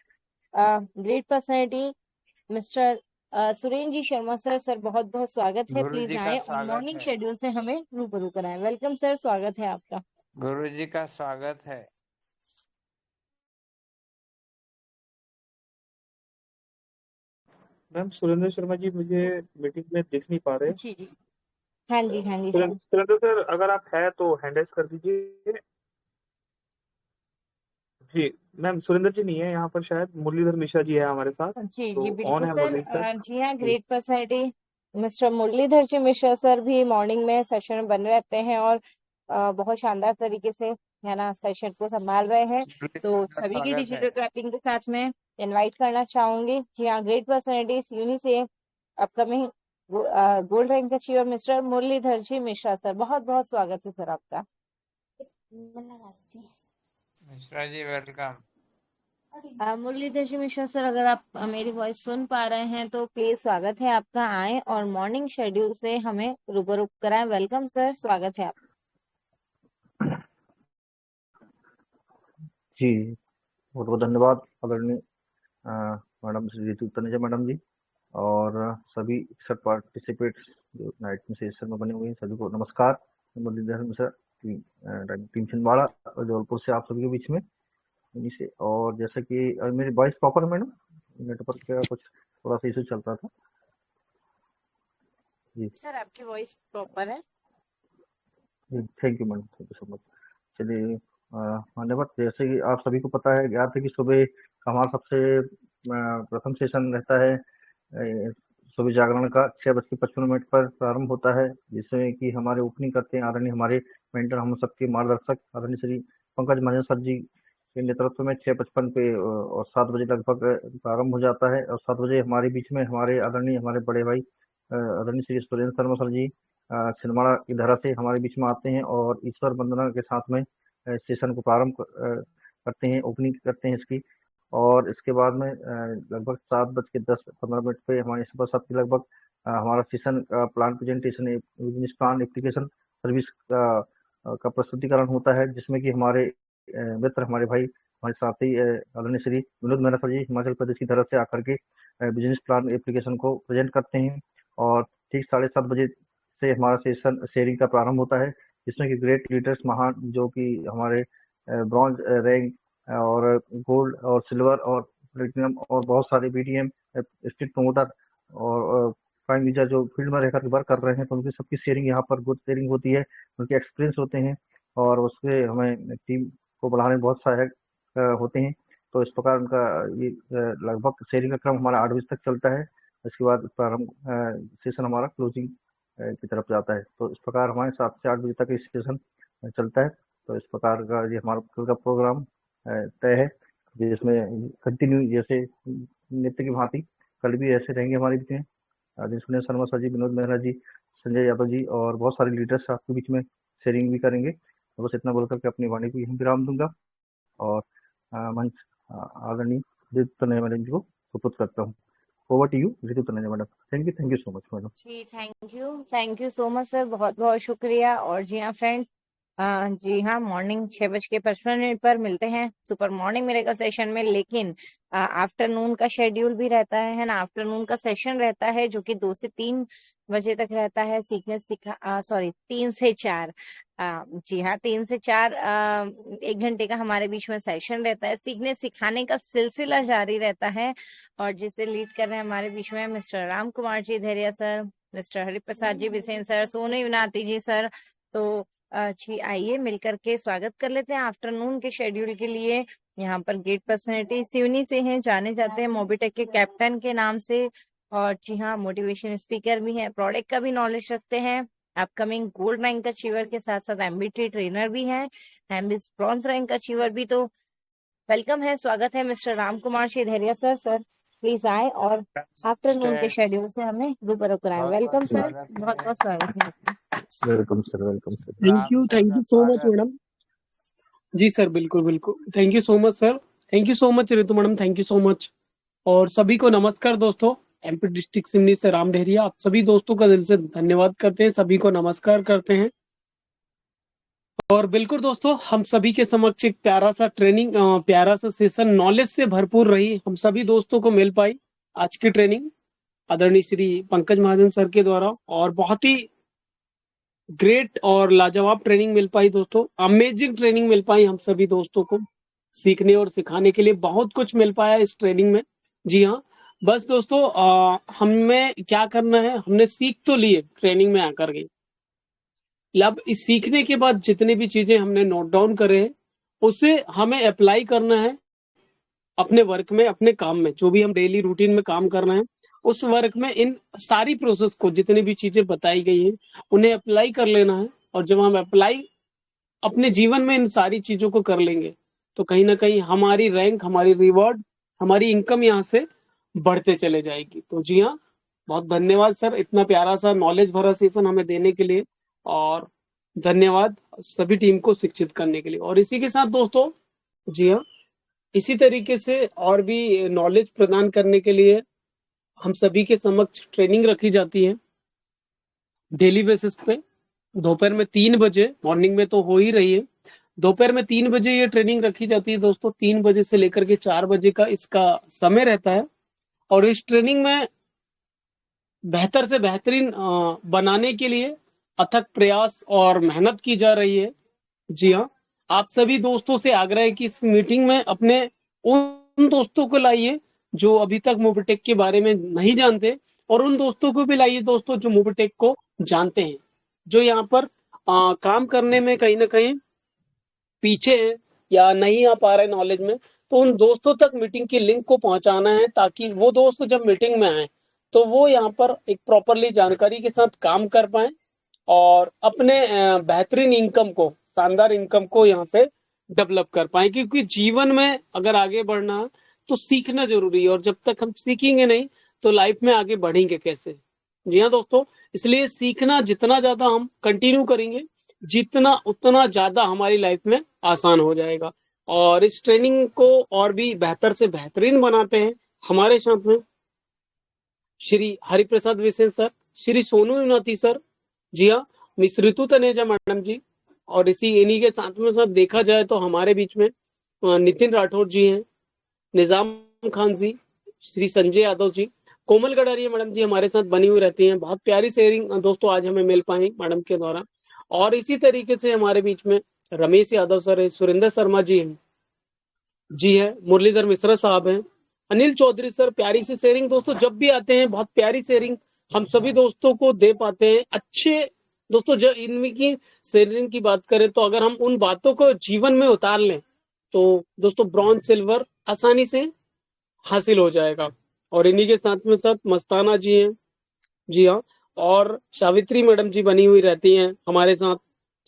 great personality mister Surendra ji Sharma sir. Sir बहुत बहुत स्वागत है, गुरु प्लीज जी का आए और स्वागत मॉर्निंग है। शेड्यूल से हमें रूबरू कराएं। वेलकम सर, स्वागत है आपका। गुरु जी का स्वागत है। मैम सुरेंद्र शर्मा जी मुझे मीटिंग में दिख नहीं पा रहे। जी हाँ जी सर। सुरेंद्र सर, अगर आप है तो हैंड रेज कर दीजिए। जी मैम, सुरेंद्र जी नहीं है यहाँ पर, शायद मुरलीधर मिश्रा जी है हमारे साथ। जी तो ऑन बिल्कुल है सर। मुरली सर। जी हाँ, great personality mister Muralidhar ji Mishra sir भी मॉर्निंग में सेशन में बने रहते हैं और बहुत शानदार तरीके से है ना सेशन को संभाल रहे हैं। तो का सभी की स्वागत है। डिजिटल क्लैपिंग के साथ में इनवाइट करना चाहूंगी। जी हाँ, ग्रेट पर्सनैलिटी यूनि से upcoming gold rank achiever mister Muralidhar ji Mishra sir, बहुत बहुत स्वागत है सर आपका। मिश्रा जी वेलकम। मुरलीधर जी मिश्रा सर, अगर आप मेरी वॉइस सुन पा रहे हैं तो प्लीज स्वागत है आपका, आए और मॉर्निंग शेड्यूल से हमें रूबरू कराएं। वेलकम सर, स्वागत है आप। जी बहुत बहुत धन्यवाद आदरणीय मैडम श्री रितु तनेजा मैडम जी और सभी सर पार्टिसिपेट्स जो नाइट में सेशन में बने हुए हैं सभी को नमस्कार। मुरलीधर मिश्रा टीम छिंदवाड़ा और जबलपुर से आप सभी के बीच में इन्हीं से। और जैसा कि मेरी वॉइस प्रॉपर है मैडम, नेटवर्क का कुछ थोड़ा सा इशू चल रहा था। जी सर आपकी वॉइस प्रॉपर है। जी thank you madam, thank you so much. चलिए धन्यवाद। जैसे कि आप सभी को पता है, ज्ञात है कि सुबह का हमारा सबसे प्रथम सेशन रहता है सुबह जागरण का 6:55 पर प्रारंभ होता है, जिसमें कि हमारे ओपनिंग करते हैं आदरणीय हमारे मेंटर, हम सबके मार्गदर्शक आदरणीय श्री पंकज महाजन सर जी के नेतृत्व में 6:55 पे और 7 बजे लगभग प्रारंभ हो जाता है। और 7 बजे हमारे बीच में हमारे आदरणीय हमारे बड़े भाई आदरणीय श्री सुरेंद्र शर्मा सर जी छिंदवाड़ा की धरा से हमारे बीच में आते हैं और ईश्वर वंदना के साथ में सेशन को प्रारंभ करते हैं, ओपनिंग करते हैं इसकी। और इसके बाद में लगभग 7:10-15 पे हमारे सुबह 7 के लगभग हमारा session plan presentation business plan application service का प्रस्तुतिकरण होता है, जिसमें कि हमारे मित्र हमारे भाई हमारे साथी आदरणीय श्री विनोद मेहरा सर जी हिमाचल प्रदेश की तरफ से आकर के बिजनेस प्लान एप्लीकेशन को प्रेजेंट करते हैं। और ठीक 7:30 बजे से हमारा सेशन शेयरिंग का प्रारंभ होता है, जिसमें कि ग्रेट लीडर्स महान जो कि हमारे ब्रॉन्ज रैंक और गोल्ड और सिल्वर और प्लेटिनम और बहुत सारे बीडीएम स्ट्रीट प्रमोटर और प्राइम यूजर जो फील्ड में रहकर वर्क कर रहे हैं, तो उनकी सबकी शेयरिंग यहाँ पर गुड शेयरिंग होती है, उनके एक्सपीरियंस होते हैं और उससे हमें टीम को बढ़ाने में बहुत सहायक होते हैं। तो इस प्रकार उनका ये लगभग शेयरिंग का क्रम हमारा 8 बजे तक चलता है। इसके बाद प्रारंभ सेशन हमारा क्लोजिंग की तरफ जाता है। तो इस प्रकार हमारे 7 से 8 बजे तक इस सेशन चलता है। तो इस प्रकार का ये हमारा कल का प्रोग्राम तय है, जिसमें कंटिन्यू जैसे नित्य की भांति कल भी ऐसे रहेंगे हमारे बीच में सुनील शर्मा सर जी, विनोद मेहरा जी, संजय यादव जी और बहुत सारे लीडर्स आपके बीच में शेयरिंग भी करेंगे। तो बस इतना बोल करके अपनी वाणी को यहीं विराम दूंगा और मंच आदरणीय मैडम जी को सुपुर्द करता हूँ। Over to you Ritu Taneja madam. Thank you so much madam. Ji thank you so much sir, बहुत बहुत शुक्रिया। और जी हाँ फ्रेंड्स, जी हाँ, मॉर्निंग 6:55 पर मिलते हैं सुपर मॉर्निंग मेरेकल सेशन में। लेकिन आफ्टरनून का शेड्यूल भी रहता है ना, आफ्टरनून का सेशन रहता है जो कि 2 से 3 बजे तक रहता है। 3 से 4, जी हाँ 3 से 4 1 घंटे का हमारे बीच में सेशन रहता है। सीखने सिखाने का सिलसिला जारी रहता है। और जिसे लीड कर रहे हैं हमारे बीच में mister Ram Kumar ji Dhairya sir, mister Hariprasad जी बिसेन सर, सोनू युनाती जी सर। तो जी आइए मिलकर के स्वागत कर लेते हैं आफ्टरनून के शेड्यूल के लिए। यहाँ पर गेट पर्सनैलिटी सिवनी से हैं, जाने जाते हैं मोबिटेक के कैप्टन के नाम से। और जी हाँ, मोटिवेशन स्पीकर भी हैं, प्रोडक्ट का भी नॉलेज रखते हैं, अपकमिंग गोल्ड रैंक अचीवर के साथ साथ एमबीटी ट्रेनर भी हैं, एमबीस ब्रॉन्ज रैंक अचीवर भी। तो वेलकम है, स्वागत है मिस्टर राम कुमार धैर्य सर। सर प्लीज आए और आफ्टरनून के शेड्यूल से हमें रूबरू कराएं। वेलकम सर, बहुत बहुत स्वागत है आपका। Welcome sir, welcome sir. Thank you so much madam. जी सर, बिल्कुल बिल्कुल, thank you so much sir, thank you so much Ritu madam, thank you so much. और सभी को नमस्कार दोस्तों, एमपी डिस्ट्रिक्ट सिवनी से राम डेहरिया आप सभी दोस्तों का दिल से धन्यवाद करते हैं, सभी को नमस्कार करते हैं। और बिल्कुल दोस्तों, हम सभी के समक्ष एक प्यारा सा ट्रेनिंग, प्यारा सा सेशन नॉलेज से भरपूर रही, हम सभी दोस्तों को मिल पाई आज की ट्रेनिंग आदरणीय श्री पंकज महाजन सर के द्वारा। और बहुत ही ग्रेट और लाजवाब ट्रेनिंग मिल पाई दोस्तों, अमेजिंग ट्रेनिंग मिल पाई हम सभी दोस्तों को। सीखने और सिखाने के लिए बहुत कुछ मिल पाया इस ट्रेनिंग में। जी हाँ, बस दोस्तों हमें क्या करना है, हमने सीख तो लिए ट्रेनिंग में आकर के, अब इस सीखने के बाद जितनी भी चीजें हमने नोट डाउन करे हैं उसे हमें अप्लाई करना है अपने वर्क में, अपने काम में, जो भी हम डेली रूटीन में काम कर रहे हैं उस वर्क में इन सारी प्रोसेस को, जितनी भी चीजें बताई गई हैं उन्हें अप्लाई कर लेना है। और जब हम अप्लाई अपने जीवन में इन सारी चीजों को कर लेंगे तो कहीं ना कहीं हमारी रैंक, हमारी रिवॉर्ड, हमारी इनकम यहाँ से बढ़ते चले जाएगी। तो जी हाँ, बहुत धन्यवाद सर इतना प्यारा सा नॉलेज भरा सेशन हमें देने के लिए, और धन्यवाद सभी टीम को शिक्षित करने के लिए। और इसी के साथ दोस्तों, जी हाँ, इसी तरीके से और भी नॉलेज प्रदान करने के लिए हम सभी के समक्ष ट्रेनिंग रखी जाती है डेली बेसिस पे। दोपहर में 3 बजे, मॉर्निंग में तो हो ही रही है, दोपहर में 3 बजे ये ट्रेनिंग रखी जाती है दोस्तों। 3 बजे से लेकर के 4 बजे का इसका समय रहता है। और इस ट्रेनिंग में बेहतर से बेहतरीन बनाने के लिए अथक प्रयास और मेहनत की जा रही है। जी हाँ, आप सभी दोस्तों से आग्रह है कि इस मीटिंग में अपने उन दोस्तों को लाइए जो अभी तक मोबिटेक के बारे में नहीं जानते, और उन दोस्तों को भी लाइए दोस्तों जो मोबिटेक को जानते हैं, जो यहाँ पर काम करने में कहीं ना कहीं पीछे है या नहीं आ पा रहे नॉलेज में। तो उन दोस्तों तक मीटिंग की लिंक को पहुंचाना है, ताकि वो दोस्त जब मीटिंग में आए तो वो यहाँ पर एक प्रॉपरली जानकारी के साथ काम कर पाए और अपने बेहतरीन इनकम को, शानदार इनकम को यहाँ से डेवलप कर पाए। क्योंकि जीवन में अगर आगे बढ़ना है तो सीखना जरूरी है, और जब तक हम सीखेंगे नहीं तो लाइफ में आगे बढ़ेंगे कैसे। जी हाँ दोस्तों, इसलिए सीखना जितना ज्यादा हम कंटिन्यू करेंगे, जितना उतना ज्यादा हमारी लाइफ में आसान हो जाएगा। और इस ट्रेनिंग को और भी बेहतर से बेहतरीन बनाते हैं हमारे साथ में श्री हरिप्रसाद विसेन सर, श्री सोनू युनाती सर, जी हाँ, मिस ऋतु तनेजा मैडम जी, और इन्हीं के साथ में देखा जाए तो हमारे बीच में नितिन राठौर जी हैं, निजाम खान जी, श्री संजय यादव जी, कोमल गडारिया मैडम जी हमारे साथ बनी हुई रहती हैं। बहुत प्यारी शेयरिंग दोस्तों आज हमें मिल पाई मैडम के द्वारा। और इसी तरीके से हमारे बीच में रमेश यादव सर है, सुरेंद्र शर्मा जी हैं, जी है, मुरलीधर मिश्रा साहब हैं, अनिल चौधरी सर। प्यारी सी शेयरिंग दोस्तों, जब भी आते हैं बहुत प्यारी शेयरिंग हम सभी दोस्तों को दे पाते हैं। अच्छे दोस्तों, जब इनकी शेयरिंग की बात करें तो अगर हम उन बातों को जीवन में उतार लें तो दोस्तों ब्रॉन्ज सिल्वर आसानी से हासिल हो जाएगा। और इन्हीं के साथ में साथ मस्ताना जी हैं, जी हाँ, और सावित्री मैडम जी बनी हुई रहती हैं हमारे साथ,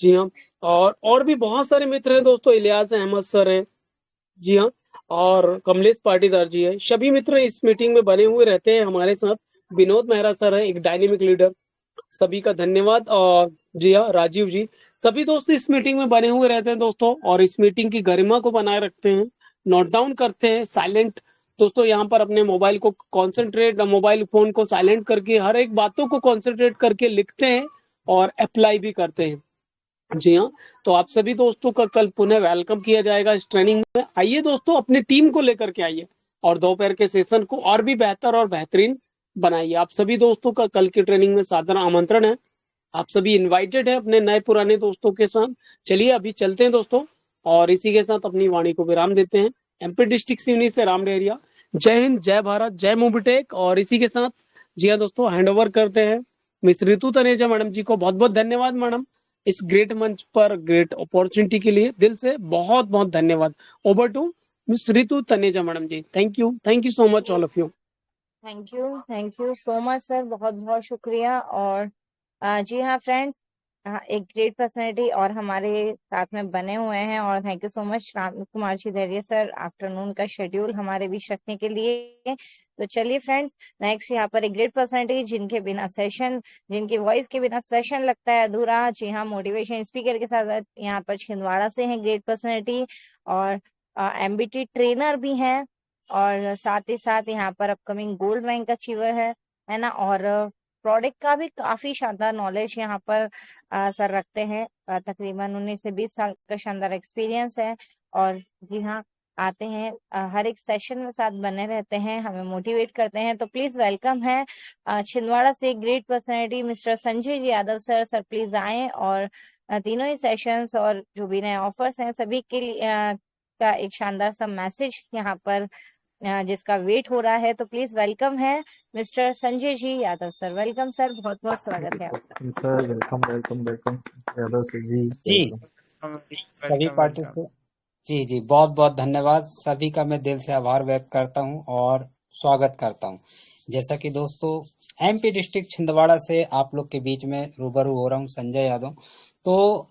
जी हाँ, और भी बहुत सारे मित्र हैं दोस्तों, इलियास अहमद सर हैं, जी हाँ, और कमलेश पाटीदार जी है। सभी मित्र इस मीटिंग में बने हुए रहते हैं हमारे साथ। विनोद मेहरा सर है, एक डायनेमिक लीडर, सभी का धन्यवाद। और जी हाँ, राजीव जी, सभी दोस्त इस मीटिंग में बने हुए रहते हैं दोस्तों, और इस मीटिंग की गरिमा को बनाए रखते हैं, नोट डाउन करते हैं, साइलेंट दोस्तों यहाँ पर अपने मोबाइल को कॉन्सेंट्रेट, मोबाइल फोन को साइलेंट करके हर एक बातों को कॉन्सेंट्रेट करके लिखते हैं और अप्लाई भी करते हैं। जी हाँ, तो आप सभी दोस्तों का कल पुनः वेलकम किया जाएगा इस ट्रेनिंग में। आइए दोस्तों, अपनी टीम को लेकर के आइए और दोपहर के सेशन को और भी बेहतर और बेहतरीन बनाइए। आप सभी दोस्तों का कल की ट्रेनिंग में सादर आमंत्रण है। आप सभी इनवाइटेड है अपने नए पुराने दोस्तों के साथ। चलिए अभी चलते हैं दोस्तों, और इसी के साथ अपनी वाणी को विराम देते हैं। एमपी डिस्ट्रिक्ट सिवनी से राम डेहरिया। जय हिंद, जय भारत, जय मोबिटेक। और इसी के साथ जी हाँ दोस्तों, हैंड ओवर करते हैं मिस रितु तनेजा मैडम जी को। बहुत बहुत धन्यवाद मैडम, इस ग्रेट मंच पर ग्रेट अपॉर्चुनिटी के लिए दिल से बहुत बहुत धन्यवाद। Over to miss Ritu Taneja madam ji. Thank you so much all of you. Thank you so much sir, बहुत बहुत शुक्रिया। और जी हाँ फ्रेंड्स, एक ग्रेट पर्सनैलिटी और हमारे साथ में बने हुए हैं, और thank you so much Ram Kumar ji Dhairya sir, afternoon का शेड्यूल हमारे बीच रखने के लिए। तो चलिए फ्रेंड्स, नेक्स्ट यहाँ पर एक ग्रेट पर्सनैलिटी जिनकी वॉइस के बिना सेशन लगता है अधूरा। जी हाँ, मोटिवेशन स्पीकर के साथ यहाँ पर छिंदवाड़ा से हैं ग्रेट पर्सनैलिटी, और एमबीटी ट्रेनर भी हैं, और साथ ही साथ यहाँ पर अपकमिंग गोल्ड रैंक अचीवर है ना। और प्रोडक्ट का भी काफी शानदार नॉलेज यहाँ पर सर रखते हैं। तकरीबन 19 से 20 साल का शानदार एक्सपीरियंस है, और जी हाँ, आते हैं हर एक सेशन में साथ बने रहते हैं, हमें मोटिवेट करते हैं। तो प्लीज वेलकम है छिंदवाड़ा से great personality mister Sanjay ji Yadav sir. Sir please आए, और तीनों ही सेशंस और जो भी नए ऑफर्स हैं सभी के लिए का एक शानदार सा मैसेज यहाँ पर जिसका वेट हो रहा है। तो प्लीज वेलकम है mister Sanjay ji Yadav sir. Welcome sir, बहुत बहुत स्वागत है आपका। Sir welcome welcome welcome Yadav sir ji, जी वेलकम। सभी वेलकम वेलकम। पार्टिसिपेंट, जी बहुत बहुत धन्यवाद सभी का। मैं दिल से आभार व्यक्त करता हूं और स्वागत करता हूं। जैसा कि दोस्तों, एमपी डिस्ट्रिक्ट छिंदवाड़ा से आप लोग के बीच में रूबरू हो रहा हूं, संजय यादव। तो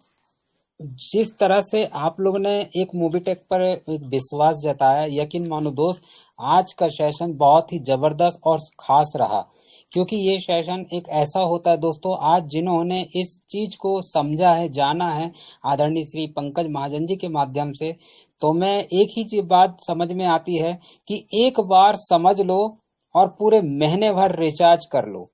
जिस तरह से आप लोग ने एक मोबिटेक पर एक विश्वास जताया, यकीन मानो दोस्त, आज का सेशन बहुत ही जबरदस्त और खास रहा, क्योंकि ये सेशन एक ऐसा होता है दोस्तों, आज जिन्होंने इस चीज को समझा है, जाना है, आदरणीय श्री पंकज महाजन जी के माध्यम से, तो मैं एक ही चीज बात समझ में आती है कि एक बार समझ लो और पूरे महीने भर रिचार्ज कर लो।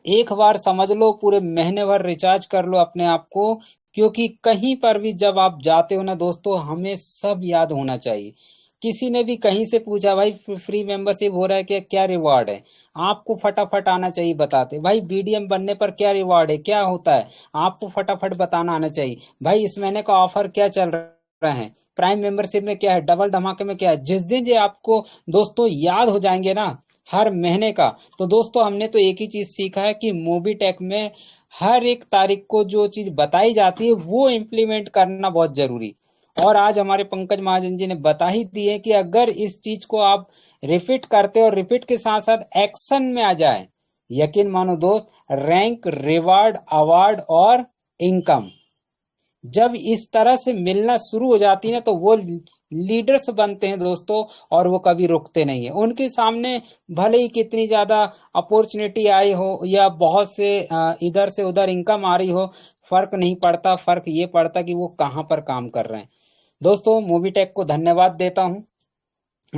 एक बार समझ लो, पूरे महीने भर रिचार्ज कर लो अपने आप को, क्योंकि कहीं पर भी जब आप जाते हो ना दोस्तों, हमें सब याद होना चाहिए। किसी ने भी कहीं से पूछा भाई फ्री मेंबरशिप हो रहा है क्या रिवार्ड है, आपको फटाफट आना चाहिए बताते। भाई बीडीएम बनने पर क्या रिवार्ड है, क्या होता है, आपको फटाफट बताना आना चाहिए। भाई इस महीने का ऑफर क्या चल रहा है, प्राइम मेंबरशिप में क्या है, डबल धमाके में क्या है। जिस दिन ये आपको दोस्तों याद हो जाएंगे ना हर महीने का, तो दोस्तों हमने तो एक ही चीज सीखा है कि मोबीटेक में हर एक तारीख को जो चीज बताई जाती है वो इम्प्लीमेंट करना बहुत जरूरी। और आज हमारे पंकज महाजन जी ने बता ही दी है कि अगर इस चीज को आप रिपीट करते और रिपीट के साथ साथ एक्शन में आ जाए, यकीन मानो दोस्त, रैंक, रिवार्ड, अवार्ड और इनकम जब इस तरह से मिलना शुरू हो जाती है ना, तो वो लीडर्स बनते हैं दोस्तों, और वो कभी रुकते नहीं है। उनके सामने भले ही कितनी ज्यादा अपॉर्चुनिटी आई हो या बहुत से इधर से उधर इनकम आ रही हो, फर्क नहीं पड़ता। फर्क ये पड़ता कि वो कहाँ पर काम कर रहे हैं। दोस्तों मोबीटेक को धन्यवाद देता हूँ।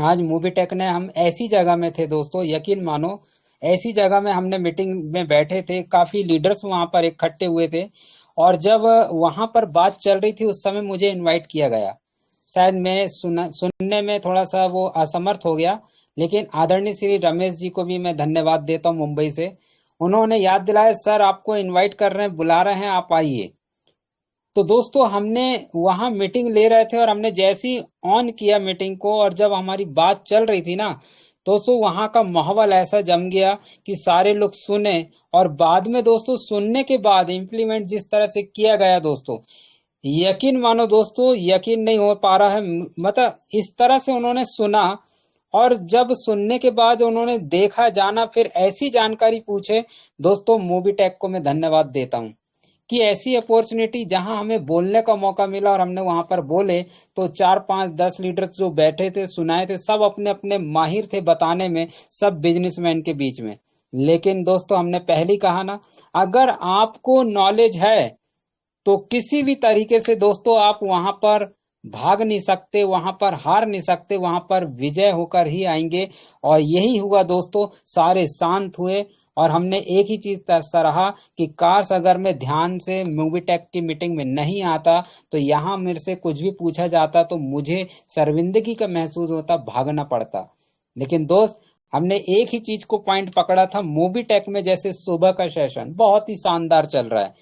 आज मोबीटेक ने, हम ऐसी जगह में थे दोस्तों, यकीन मानो ऐसी जगह में हमने मीटिंग में बैठे थे, काफी लीडर्स वहां पर इकट्ठे हुए थे, और जब वहां पर बात चल रही थी उस समय मुझे इनवाइट किया गया। शायद मैं सुनने में थोड़ा सा वो असमर्थ हो गया, लेकिन आदरणीय श्री रमेश जी को भी मैं धन्यवाद देता हूँ मुंबई से। उन्होंने याद दिलाया, सर आपको इनवाइट कर रहे हैं, बुला रहे हैं, आप आइए। तो दोस्तों हमने वहां मीटिंग ले रहे थे, और हमने जैसे ही ऑन किया मीटिंग को, और जब हमारी बात चल रही थी ना दोस्तों, वहां का माहौल ऐसा जम गया कि सारे लोग सुने, और बाद में दोस्तों सुनने के बाद इम्प्लीमेंट जिस तरह से किया गया दोस्तों, यकीन मानो दोस्तों, यकीन नहीं हो पा रहा है। मतलब इस तरह से उन्होंने सुना, और जब सुनने के बाद उन्होंने देखा, जाना, फिर ऐसी जानकारी पूछे दोस्तों, मोबीटेक को मैं धन्यवाद देता हूं कि ऐसी अपॉर्चुनिटी जहां हमें बोलने का मौका मिला और हमने वहां पर बोले, तो 4, 5, 10 लीडर्स जो बैठे थे, सुनाए थे, सब अपने अपने माहिर थे बताने में, सब बिजनेसमैन के बीच में। लेकिन दोस्तों हमने पहले ही कहा ना, अगर आपको नॉलेज है तो किसी भी तरीके से दोस्तों आप वहां पर भाग नहीं सकते, वहां पर हार नहीं सकते, वहां पर विजय होकर ही आएंगे। और यही हुआ दोस्तों, सारे शांत हुए और हमने एक ही चीज सराहा कि काश अगर मैं ध्यान से मूवी टेक की मीटिंग में नहीं आता तो यहाँ मेरे से कुछ भी पूछा जाता तो मुझे शर्मिंदगी का महसूस होता, भागना पड़ता। लेकिन दोस्त, हमने एक ही चीज को पॉइंट पकड़ा था मूवी टेक में। जैसे सुबह का सेशन बहुत ही शानदार चल रहा है,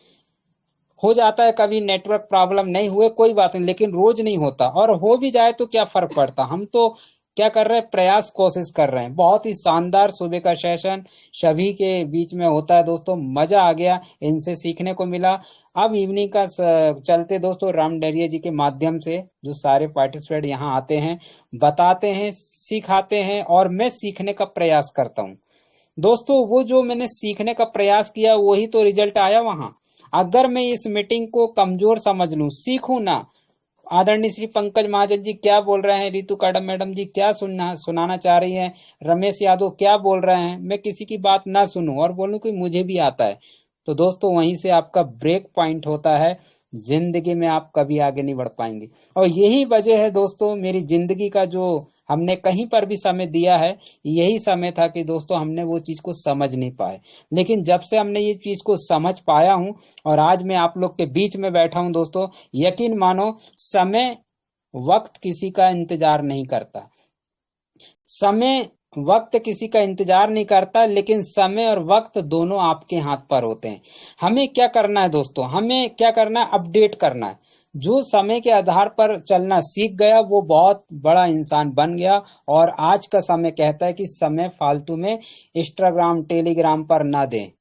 हो जाता है कभी नेटवर्क प्रॉब्लम, नहीं हुए कोई बात नहीं, लेकिन रोज नहीं होता, और हो भी जाए तो क्या फर्क पड़ता। हम तो क्या कर रहे हैं, प्रयास कोशिश कर रहे हैं। बहुत ही शानदार सुबह का सेशन सभी के बीच में होता है दोस्तों, मजा आ गया, इनसे सीखने को मिला। अब इवनिंग का चलते दोस्तों, राम डहरिया जी के माध्यम से जो सारे पार्टिसिपेंट यहाँ आते हैं, बताते हैं, सिखाते हैं और मैं सीखने का प्रयास करता हूँ दोस्तों। वो जो मैंने सीखने का प्रयास किया वही तो रिजल्ट आया वहां। अगर मैं इस मीटिंग को कमजोर समझ लूं, सीखूं ना, आदरणीय श्री पंकज महाजन जी क्या बोल रहे हैं, रितु काडम मैडम जी क्या सुनाना चाह रही हैं, रमेश यादव क्या बोल रहे हैं, मैं किसी की बात ना सुनूं और बोलूं कि मुझे भी आता है, तो दोस्तों वहीं से आपका ब्रेक पॉइंट होता है। जिंदगी में आप कभी आगे नहीं बढ़ पाएंगे। और यही वजह है दोस्तों, मेरी जिंदगी का जो हमने कहीं पर भी समय दिया है, यही समय था कि दोस्तों हमने वो चीज को समझ नहीं पाए। लेकिन जब से हमने ये चीज को समझ पाया हूं और आज मैं आप लोग के बीच में बैठा हूं दोस्तों, यकीन मानो, समय वक्त किसी का इंतजार नहीं करता। समय वक्त किसी का इंतजार नहीं करता, लेकिन समय और वक्त दोनों आपके हाथ पर होते हैं। हमें क्या करना है दोस्तों, हमें क्या करना है, अपडेट करना है। जो समय के आधार पर चलना सीख गया वो बहुत बड़ा इंसान बन गया। और आज का समय कहता है कि समय फालतू में इंस्टाग्राम टेलीग्राम पर ना दें,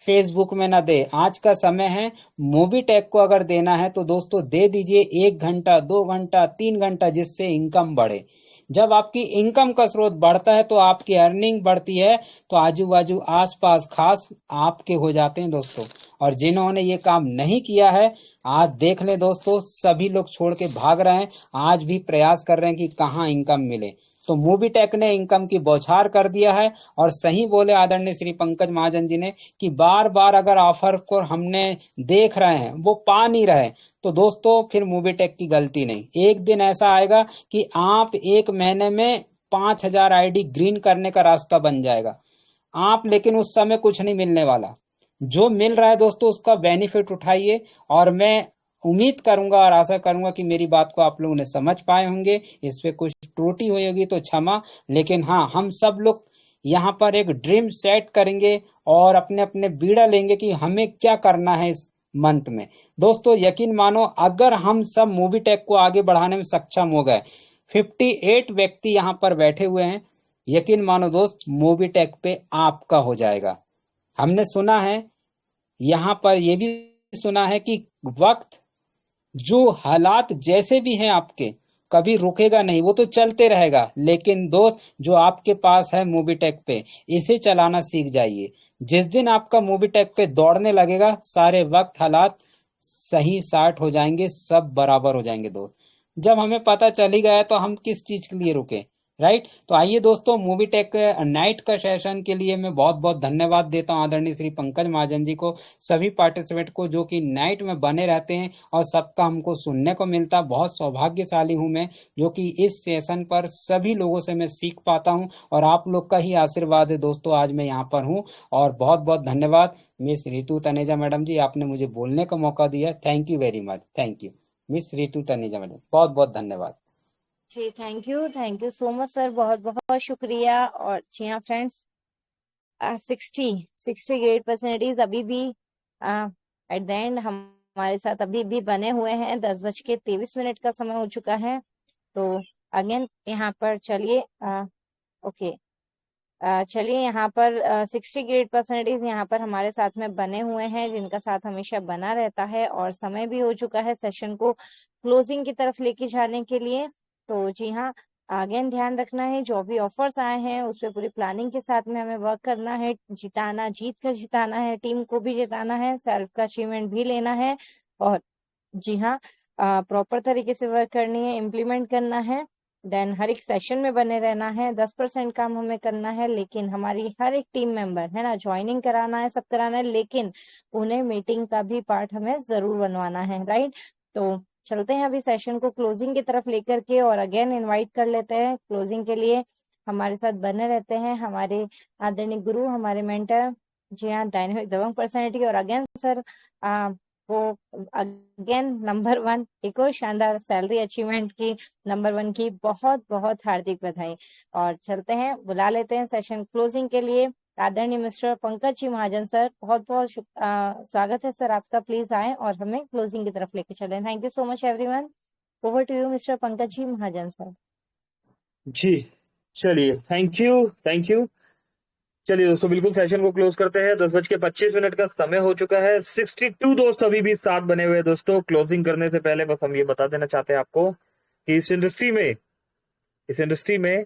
फेसबुक में ना दे। आज का समय है, मूवी टेक को अगर देना है तो दोस्तों दे दीजिए 1 घंटा 2 घंटा 3 घंटा, जिससे इनकम बढ़े। जब आपकी इनकम का स्रोत बढ़ता है तो आपकी अर्निंग बढ़ती है, तो आजू बाजू आस पास खास आपके हो जाते हैं दोस्तों। और जिन्होंने ये काम नहीं किया है, आज देख ले दोस्तों, सभी लोग छोड़ के भाग रहे हैं, आज भी प्रयास कर रहे हैं कि कहाँ इनकम मिले। तो मूवी टेक ने इनकम की बौछार कर दिया है। और सही बोले आदरणीय श्री पंकज महाजन जी ने कि बार बार अगर ऑफर को हमने देख रहे हैं वो पा नहीं रहे, तो दोस्तों फिर मूवी टेक की गलती नहीं। एक दिन ऐसा आएगा कि आप 1 महीने में 5,000 आईडी ग्रीन करने का रास्ता बन जाएगा आप, लेकिन उस समय कुछ नहीं मिलने वाला। जो मिल रहा है दोस्तों उसका बेनिफिट उठाइए। और मैं उम्मीद करूंगा और आशा करूंगा कि मेरी बात को आप लोगों ने समझ पाए होंगे। इस पे कुछ त्रुटि हुई होगी तो क्षमा, लेकिन हाँ, हम सब लोग यहाँ पर एक ड्रीम सेट करेंगे और अपने अपने बीड़ा लेंगे कि हमें क्या करना है इस मंथ में। दोस्तों यकीन मानो, अगर हम सब मूवी टेक को आगे बढ़ाने में सक्षम हो गए, 58 व्यक्ति यहाँ पर बैठे हुए हैं, यकीन मानो दोस्त, मूवी टेक पे आपका हो जाएगा। हमने सुना है, यहाँ पर यह भी सुना है कि वक्त, जो हालात जैसे भी हैं आपके, कभी रुकेगा नहीं, वो तो चलते रहेगा। लेकिन दोस्त, जो आपके पास है मूवी टेक पे, इसे चलाना सीख जाइए। जिस दिन आपका मूवी टेक पे दौड़ने लगेगा, सारे वक्त हालात सही साठ हो जाएंगे, सब बराबर हो जाएंगे दोस्त। जब हमें पता चल ही गया तो हम किस चीज के लिए रुके, राइट। तो आइए दोस्तों, मूवी टेक नाइट का सेशन के लिए मैं बहुत बहुत धन्यवाद देता हूं आदरणीय श्री पंकज महाजन जी को, सभी पार्टिसिपेंट को जो कि नाइट में बने रहते हैं और सबका हमको सुनने को मिलता। बहुत सौभाग्यशाली हूं मैं, जो कि इस सेशन पर सभी लोगों से मैं सीख पाता हूं, और आप लोग का ही आशीर्वाद है दोस्तों, आज मैं यहाँ पर हूँ। और बहुत बहुत धन्यवाद मिस रितु तनेजा मैडम जी, आपने मुझे बोलने का मौका दिया। Thank you very much, thank you miss Ritu Taneja madam, बहुत बहुत धन्यवाद जी। Thank you so much sir, बहुत बहुत शुक्रिया। और जी हाँ फ्रेंड्स, 68% अभी भी एट द एंड हमारे साथ अभी भी बने हुए हैं। 10:23 का समय हो चुका है। तो अगेन यहाँ पर चलिए, ओके, चलिए यहाँ पर 68% यहाँ पर हमारे साथ में बने हुए हैं, जिनका साथ हमेशा बना रहता है। और समय भी हो चुका है सेशन को क्लोजिंग की तरफ लेके जाने के लिए। तो जी हाँ, अगेन ध्यान रखना है, जो भी ऑफर्स आए हैं उस पर पूरी प्लानिंग के साथ में हमें वर्क करना है, जीत कर जिताना है, टीम को भी जिताना है, सेल्फ का अचीवमेंट भी लेना है। और जी हाँ, प्रॉपर तरीके से वर्क करनी है, इम्प्लीमेंट करना है। देन हर एक सेशन में बने रहना है। 10% काम हमें करना है, लेकिन हमारी हर एक टीम मेंबर है ना, ज्वाइनिंग कराना है, सब कराना है, लेकिन उन्हें मीटिंग का भी पार्ट हमें जरूर बनवाना है, राइट। तो चलते हैं अभी सेशन को क्लोजिंग की तरफ लेकर के, और अगेन इनवाइट कर लेते हैं क्लोजिंग के लिए। हमारे साथ बने रहते हैं हमारे आदरणीय गुरु, हमारे मेंटर, जी हाँ, डायनेमिक दबंग पर्सनैलिटी। और अगेन सर वो अगेन नंबर 1 एक और शानदार सैलरी अचीवमेंट की, नंबर 1 की बहुत बहुत हार्दिक बधाई। और चलते हैं, बुला लेते हैं सेशन क्लोजिंग के लिए आदरणीय मिस्टर पंकज जी महाजन सर। बहुत बहुत स्वागत है सर आपका, प्लीज आए और हमें क्लोजिंग की तरफ लेके चलें। Thank you so much everyone. Over to you mister Pankaj ji Mahajan sir. जी चलिए, थैंक यू। चलिए दोस्तों, बिल्कुल सेशन को क्लोज करते हैं। 10:25 का समय हो चुका है। 62 दोस्त अभी भी साथ बने हुए हैं। दोस्तों, क्लोजिंग करने से पहले बस हम ये बता देना चाहते हैं आपको कि इस इंडस्ट्री में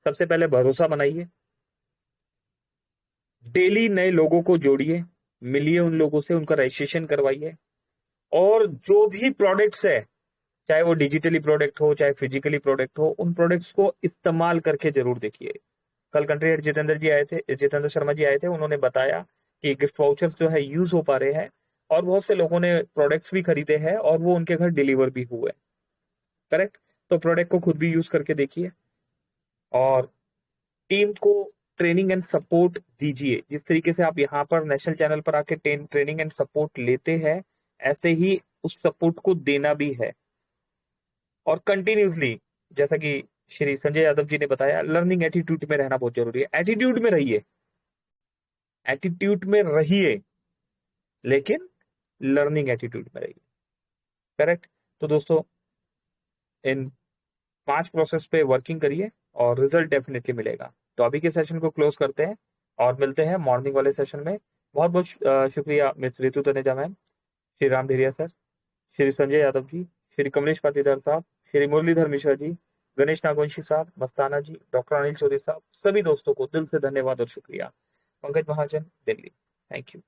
सबसे पहले भरोसा बनाइए, डेली नए लोगों को जोड़िए, मिलिए उन लोगों से, उनका रजिस्ट्रेशन करवाइए, और जो भी प्रोडक्ट्स है, चाहे वो डिजिटली प्रोडक्ट हो चाहे फिजिकली प्रोडक्ट हो, उन प्रोडक्ट्स को इस्तेमाल करके जरूर देखिए। कल कंट्री हेड जितेंद्र शर्मा जी आए थे, उन्होंने बताया कि गिफ्ट वाउचर्स जो है यूज हो पा रहे हैं, और बहुत से लोगों ने प्रोडक्ट्स भी खरीदे हैं और वो उनके घर डिलीवर भी हुए। करेक्ट? तो प्रोडक्ट को खुद भी यूज करके देखिए, और टीम को ट्रेनिंग एंड सपोर्ट दीजिए। जिस तरीके से आप यहाँ पर नेशनल चैनल पर आके ट्रेनिंग एंड सपोर्ट लेते हैं, ऐसे ही उस सपोर्ट को देना भी है। और कंटिन्यूसली, जैसा कि श्री संजय यादव जी ने बताया, लर्निंग एटीट्यूड में रहना बहुत जरूरी है। एटीट्यूड में रहिए, लेकिन लर्निंग एटीट्यूड में रहिए। करेक्ट? तो दोस्तों, इन 5 प्रोसेस पे वर्किंग करिए और रिजल्ट डेफिनेटली मिलेगा। तो अभी के सेशन को क्लोज करते हैं और मिलते हैं मॉर्निंग वाले सेशन में। बहुत बहुत शुक्रिया miss Ritu Taneja ma'am, Shri Ram Dheriya sir, Shri Sanjay Yadav ji, Shri Kamlesh Patidar साहब, श्री मुरलीधर मिश्रा जी, गणेश नागवंशी साहब, मस्ताना जी, डॉक्टर अनिल चौधरी साहब, सभी दोस्तों को दिल से धन्यवाद और शुक्रिया। पंकज महाजन, दिल्ली। Thank you.